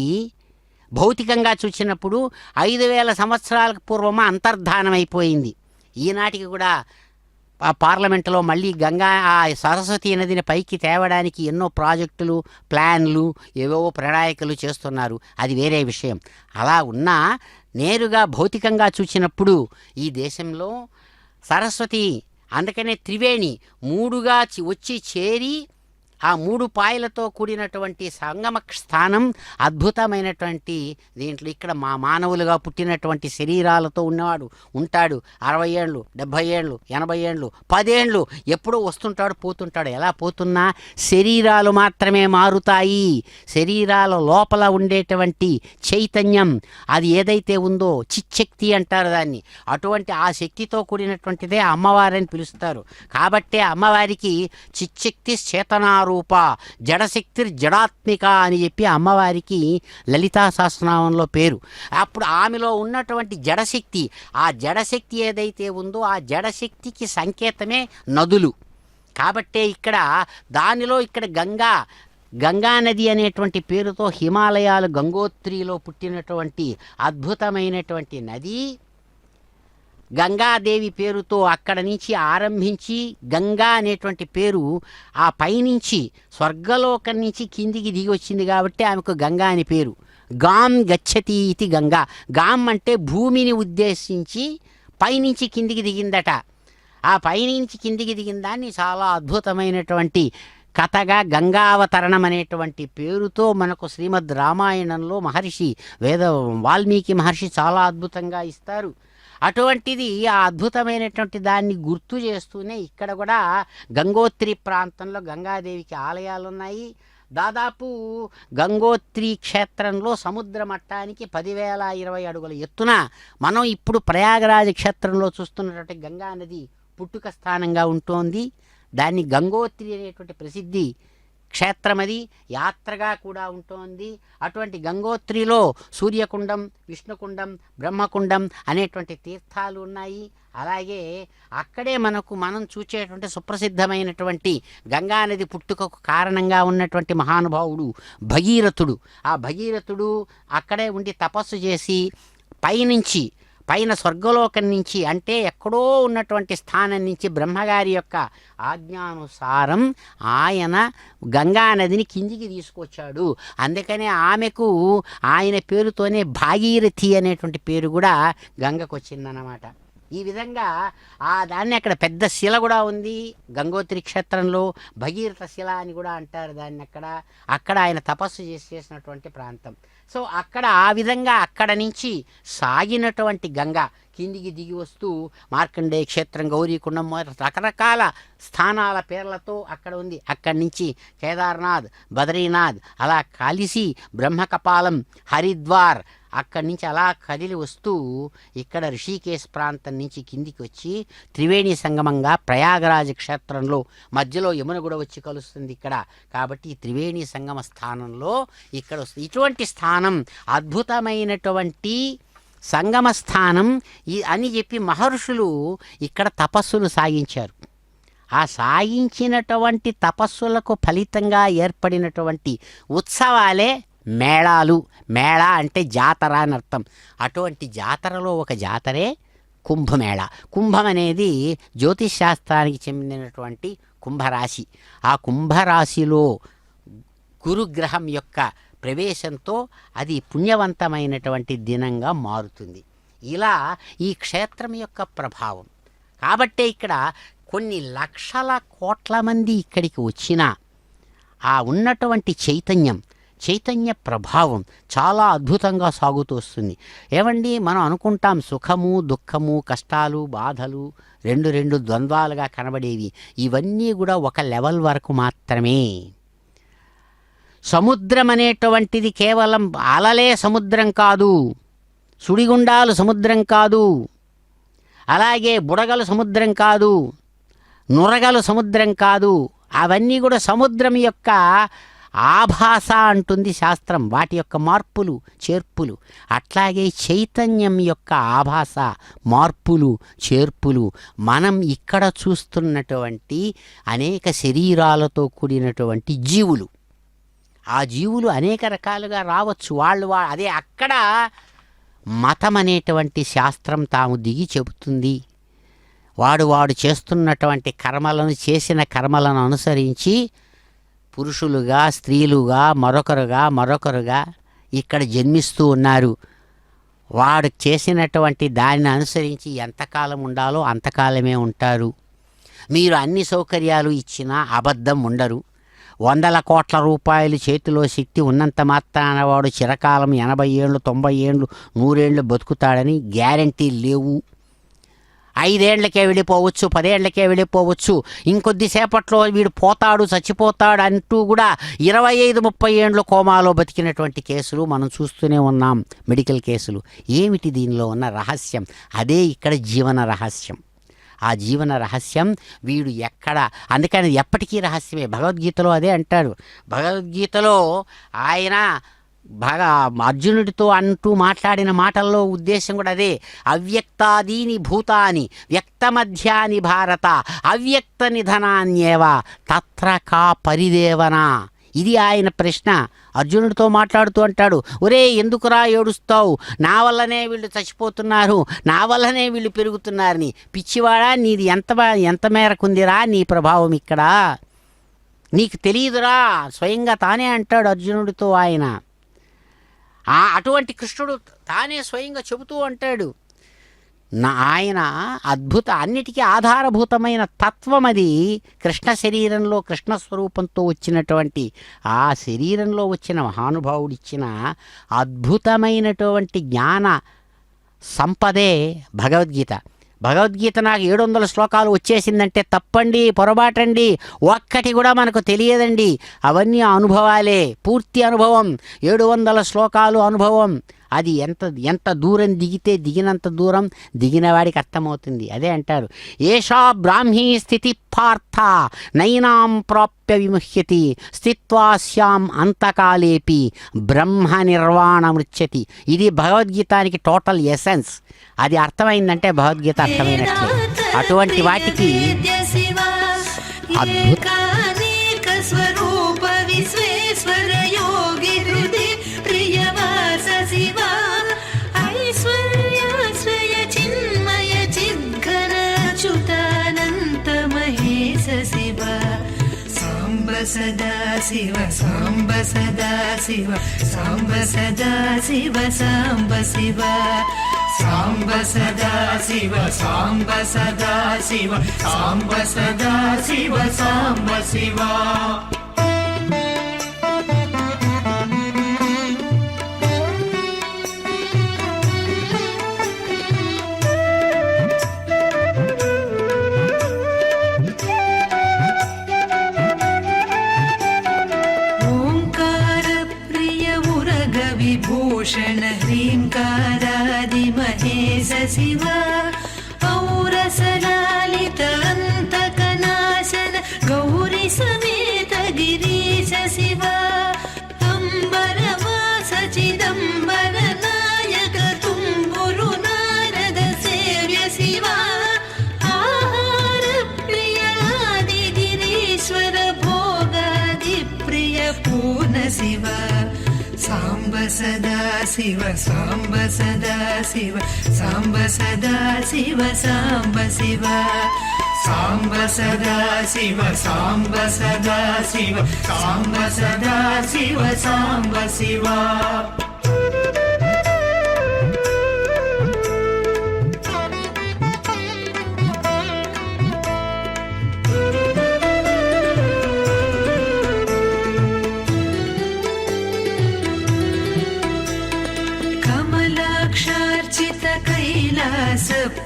భౌతికంగా చూసినప్పుడు 5000 సంవత్సరాలకు పూర్వమా అంతర్ధానమైపోయింది. ఈనాటికి కూడా పార్లమెంటులో మళ్ళీ గంగా ఆ సరస్వతీ నదిని పైకి తేవడానికి ఎన్నో ప్రాజెక్టులు, ప్లాన్లు, ఏవేవో ప్రణాళికలు చేస్తున్నారు. అది వేరే విషయం. అలా ఉన్నా నేరుగా భౌతికంగా చూసినప్పుడు ఈ దేశంలో సరస్వతి, అందుకనే త్రివేణి 3గా వచ్చి చేరి ఆ 3 పాయలతో కూడినటువంటి సంగమ స్థానం అద్భుతమైనటువంటి దీంట్లో ఇక్కడ మా మానవులుగా పుట్టినటువంటి శరీరాలతో ఉన్నవాడు ఉంటాడు. 60 ఏళ్ళు, 70 ఏళ్ళు, 80 ఏళ్ళు, 10 ఏళ్ళు ఎప్పుడో వస్తుంటాడు, పోతుంటాడు. ఎలా పోతున్నా శరీరాలు మాత్రమే మారుతాయి. శరీరాల లోపల ఉండేటువంటి చైతన్యం అది ఏదైతే ఉందో చిచ్చక్తి అంటారు దాన్ని. అటువంటి ఆ శక్తితో కూడినటువంటిదే అమ్మవారని పిలుస్తారు. కాబట్టే అమ్మవారికి చిచ్చక్తి చేతనారూప, జడశక్తి జడాత్మిక అని చెప్పి అమ్మవారికి లలితా సహస్రనామంలో పేరు. అప్పుడు ఆమెలో ఉన్నటువంటి జడశక్తి, ఆ జడశక్తి ఏదైతే ఉందో ఆ జడశక్తికి సంకేతమే నదులు. కాబట్టే ఇక్కడ దానిలో ఇక్కడ గంగా నది అనేటువంటి పేరుతో హిమాలయాలు గంగోత్రిలో పుట్టినటువంటి అద్భుతమైనటువంటి నది. గంగాదేవి పేరుతో అక్కడ నుంచి ఆరంభించి గంగా అనేటువంటి పేరు ఆ పైనుంచి స్వర్గలోకం నుంచి కిందికి దిగి వచ్చింది కాబట్టి ఆమెకు గంగా అని పేరు. గాం గచ్చతి ఇది గంగా. గాం అంటే భూమిని ఉద్దేశించి పైనుంచి కిందికి దిగిందట. ఆ పైనుంచి కిందికి దిగిన దాన్ని చాలా అద్భుతమైనటువంటి కథగా గంగావతరణం అనేటువంటి పేరుతో మనకు శ్రీమద్ రామాయణంలో వాల్మీకి మహర్షి చాలా అద్భుతంగా ఇస్తారు. అటువంటిది ఆ అద్భుతమైనటువంటి దాన్ని గుర్తు చేస్తూనే ఇక్కడ కూడా గంగోత్రి ప్రాంతంలో గంగాదేవికి ఆలయాలు ఉన్నాయి. దాదాపు గంగోత్రి క్షేత్రంలో సముద్ర మట్టానికి 10,020 అడుగుల ఎత్తున మనం ఇప్పుడు ప్రయాగరాజ క్షేత్రంలో చూస్తున్నటువంటి గంగా నది పుట్టుక స్థానంగా ఉంటోంది. దాన్ని గంగోత్రి అనేటువంటి ప్రసిద్ధి క్షేత్రం, అది యాత్రగా కూడా ఉంటోంది. అటువంటి గంగోత్రిలో సూర్యకుండం, విష్ణుకుండం, బ్రహ్మకుండం అనేటువంటి తీర్థాలు ఉన్నాయి. అలాగే అక్కడే మనం చూచేటువంటి సుప్రసిద్ధమైనటువంటి గంగానది పుట్టుకకు కారణంగా ఉన్నటువంటి మహానుభావుడు భగీరథుడు. ఆ భగీరథుడు అక్కడే ఉండి తపస్సు చేసి పైన స్వర్గలోకం నుంచి, అంటే ఎక్కడో ఉన్నటువంటి స్థానం నుంచి బ్రహ్మగారి యొక్క ఆజ్ఞానుసారం ఆయన గంగానదిని కిందికి తీసుకొచ్చాడు. అందుకనే ఆమెకు ఆయన పేరుతోనే భాగీరథి అనేటువంటి పేరు కూడా గంగకు వచ్చిందన్నమాట. ఈ విధంగా దాన్ని అక్కడ పెద్ద శిల కూడా ఉంది గంగోత్రి క్షేత్రంలో, భగీరథ శిల అని కూడా అంటారు దాన్ని. అక్కడ ఆయన తపస్సు చేసినటువంటి ప్రాంతం. సో అక్కడ ఆ విధంగా అక్కడ నుంచి సాగినటువంటి గంగ కిందికి దిగి వస్తూ మార్కండేయ క్షేత్రం, గౌరీకుండం, రకరకాల స్థానాల పేర్లతో అక్కడ ఉంది. అక్కడి నుంచి కేదార్నాథ్, బద్రీనాథ్ అలా కలిసి బ్రహ్మకపాలం, హరిద్వార్ అక్కడి నుంచి అలా కదిలి వస్తూ ఇక్కడ ఋషికేశ్ ప్రాంతం నుంచి కిందికి వచ్చి త్రివేణి సంగమంగా ప్రయాగరాజ క్షేత్రంలో మధ్యలో యమున కూడా వచ్చి కలుస్తుంది ఇక్కడ. కాబట్టి ఈ త్రివేణి సంగమ స్థానంలో ఇక్కడ వస్తుంది. ఇటువంటి స్థానం అద్భుతమైనటువంటి సంగమ స్థానం అని చెప్పి మహర్షులు ఇక్కడ తపస్సులు సాగించారు. ఆ సాగించినటువంటి తపస్సులకు ఫలితంగా ఏర్పడినటువంటి ఉత్సవాలే మేళాలు. మేళ అంటే జాతర అని అర్థం. అటువంటి జాతరలో ఒక జాతరే కుంభమేళ. కుంభం అనేది జ్యోతిష్ శాస్త్రానికి చెందినటువంటి కుంభరాశి. ఆ కుంభరాశిలో గురుగ్రహం యొక్క ప్రవేశంతో అది పుణ్యవంతమైనటువంటి దినంగా మారుతుంది. ఇలా ఈ క్షేత్రం యొక్క ప్రభావం. కాబట్టే ఇక్కడ కొన్ని లక్షల కోట్ల మంది ఇక్కడికి వచ్చినా ఆ ఉన్నటువంటి చైతన్య ప్రభావం చాలా అద్భుతంగా సాగుతూ వస్తుంది. ఏమండి, మనం అనుకుంటాం సుఖము, దుఃఖము, కష్టాలు, బాధలు రెండు ద్వంద్వాలుగా కనబడేవి. ఇవన్నీ కూడా ఒక లెవెల్ వరకు మాత్రమే. సముద్రం అనేటువంటిది కేవలం అలలే సముద్రం కాదు, సుడిగుండాలు సముద్రం కాదు, అలాగే బుడగలు సముద్రం కాదు, నురగలు సముద్రం కాదు. అవన్నీ కూడా సముద్రం యొక్క ఆభాస అంటుంది శాస్త్రం, వాటి యొక్క మార్పులు చేర్పులు. అట్లాగే చైతన్యం యొక్క ఆభాస, మార్పులు చేర్పులు మనం ఇక్కడ చూస్తున్నటువంటి అనేక శరీరాలతో కూడినటువంటి జీవులు. ఆ జీవులు అనేక రకాలుగా రావచ్చు. అదే అక్కడ మతం అనేటువంటి శాస్త్రం తాము దిగి చెబుతుంది. వాడు చేస్తున్నటువంటి చేసిన కర్మలను అనుసరించి పురుషులుగా, స్త్రీలుగా, మరొకరుగా ఇక్కడ జన్మిస్తూ ఉన్నారు. వాడు చేసినటువంటి దానిని అనుసరించి ఎంతకాలం ఉండాలో అంతకాలమే ఉంటారు. మీరు అన్ని సౌకర్యాలు ఇచ్చినా అబద్ధం ఉండరు. వందల కోట్ల రూపాయలు చేతిలో శక్తి ఉన్నంత మాత్రాన వాడు చిరకాలం 80 ఏళ్ళు 90 ఏళ్ళు 100 ఏళ్ళు బతుకుతాడని గ్యారంటీ లేవు. 5 ఏళ్లకే వెళ్ళిపోవచ్చు, 10 ఏళ్లకే వెళ్ళిపోవచ్చు, ఇంకొద్దిసేపట్లో వీడు పోతాడు చచ్చిపోతాడు అంటూ కూడా 25-30 ఏళ్ళు కోమాలో బతికినటువంటి కేసులు మనం చూస్తూనే ఉన్నాం, మెడికల్ కేసులు. ఏమిటి దీనిలో ఉన్న రహస్యం? అదే ఇక్కడ జీవన రహస్యం. ఆ జీవన రహస్యం వీడు ఎక్కడ, అందుకని ఎప్పటికీ రహస్యమే. భగవద్గీతలో అదే అంటాడు. భగవద్గీతలో ఆయన అర్జునుడితో అంటూ మాట్లాడిన మాటల్లో ఉద్దేశం కూడా అదే. అవ్యక్తాదీని భూతాని వ్యక్తమధ్యాని భారత అవ్యక్త నిధనాన్యేవ తత్ర కా పరిదేవన. ఇది ఆయన ప్రశ్న. అర్జునుడితో మాట్లాడుతూ అంటాడు, ఒరే ఎందుకురా ఏడుస్తావు, నా వల్లనే వీళ్ళు చచ్చిపోతున్నారు, నా వల్లనే వీళ్ళు పెరుగుతున్నారని. పిచ్చివాడా, నీది ఎంత మేరకుందిరా నీ ప్రభావం ఇక్కడ, నీకు తెలియదురా. స్వయంగా తానే అంటాడు అర్జునుడితో ఆయన. అటువంటి కృష్ణుడు తానే స్వయంగా చెబుతూ అంటాడు. ఆయన అన్నిటికీ ఆధారభూతమైన తత్వం అది. కృష్ణ శరీరంలో కృష్ణ స్వరూపంతో వచ్చినటువంటి ఆ శరీరంలో వచ్చిన మహానుభావుడిచ్చిన అద్భుతమైనటువంటి జ్ఞాన సంపదే భగవద్గీత. భగవద్గీత నాకు 700 శ్లోకాలు వచ్చేసిందంటే తప్పండి, పొరపాటండి, ఒక్కటి కూడా మనకు తెలియదండి. అవన్నీ అనుభవాలే, పూర్తి అనుభవం. 700 శ్లోకాలు అనుభవం. అది ఎంత దూరం దిగితే దిగినంత దూరం దిగిన వాడికి అర్థమవుతుంది. అదే అంటారు, ఏషా బ్రాహ్మీ స్థితి పార్థ నైనాం ప్రాప్య విముహ్యతి స్థిత్వాస్యాం అంతకాలేపి బ్రహ్మ నిర్వాణమృచ్యతి. ఇది భగవద్గీతానికి టోటల్ ఎసెన్స్. అది అర్థమైందంటే భగవద్గీత అర్థమైనట్లే. అటువంటి వాటికి అద్భుత సదా శివ సాంబ సదా శివ సాంబ సదా శివ సాంబ శివ సాంబ సదా శివ సాంబ సదా శివ సాంబ సదా శివ సాంబ శివ. भूषण ह्रीङ्कारादिमहेश शिव औरसलालित अन्तकनाशन गौरी समेत गिरीश शिव अम्बरवास चिदम्बर नायक तुम्बुरु नारद सेव्य शिव आहार प्रिय आदिगिरीश्वर भोगादिप्रिय पूर्ण शिव సాంబ సదా శివ సాంబ సదా శివ సాంబ సదా శివ సాంబ శివ సాంబ సదా శివ సాంబ సదా శివ సాంబ సదా శివ సాంబ శివ.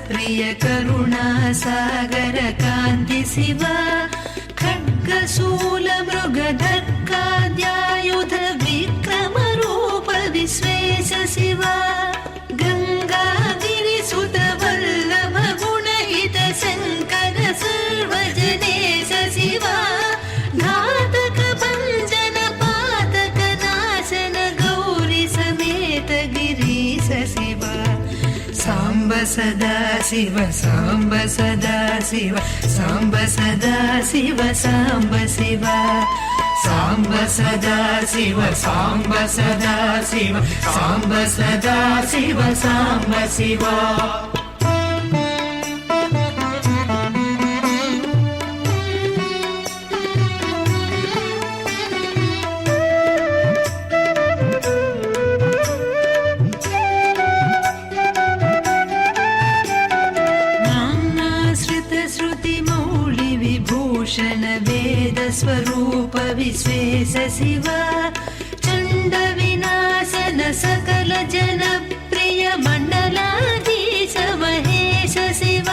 ప్రియ కరుణా సాగర కాంతి శివ ఖడ్గశూల మృగధర్కాద్యాయుధ విక్రమ రూప విశ్వేశ శివ గంగాగిరి సుత వల్లభ గుణహిత శంకర సర్వజనేశ శివ ఘాతక భంజన పాతక నాశన గౌరీ సమేత గిరీశ శివ సాంబ సదా శివ సాంబ సదా శివ సాంబ సదా శివ సాంబ శివ సాంబ సదా శివ సాంబ సదా శివ సాంబ సదా శివ సాంబ శివ. भूषण वेद स्वरूप विश्वेश शिव चण्ड विनाशन सकल जन प्रिय मण्डलाधीश महेश शिव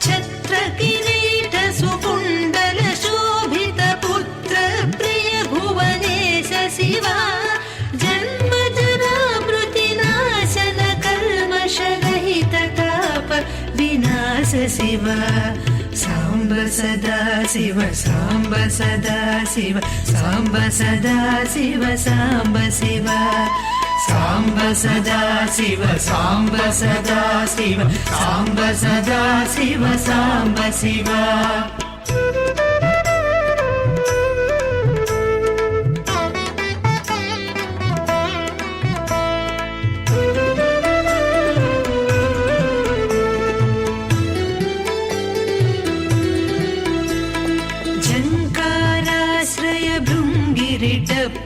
छत्र किरीट सुकुण्डल शोभित पुत्र प्रिय भुवनेश शिव जन्म जरा मृति नाशन कल्मष रहित ताप विनाश शिव साम्ब सदा शिव साम्ब सदा शिव साम्ब सदा शिव साम्ब शिव साम्ब सदा शिव साम्ब सदा शिव साम्ब सदा शिव साम्ब शिव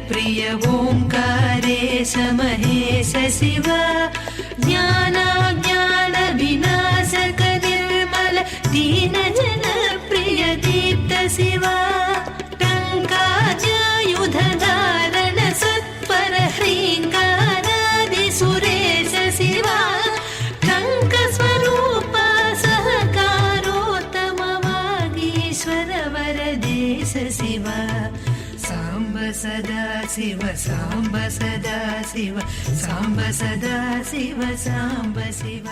प्रिय ओंकारेश महेश शिव ज्ञानाज्ञान विनाशक निर्मल दीन जन प्रिय दीप्त शिव टंकायुध धारण सत्पर ह्रींकारादि सुरेश शिव टंक स्वरूप सहकारोत्तम वागीश्वर वरदेश शिव साम्ब सदा शिव साम्ब सदा शिव साम्ब सदा शिव साम्ब शिव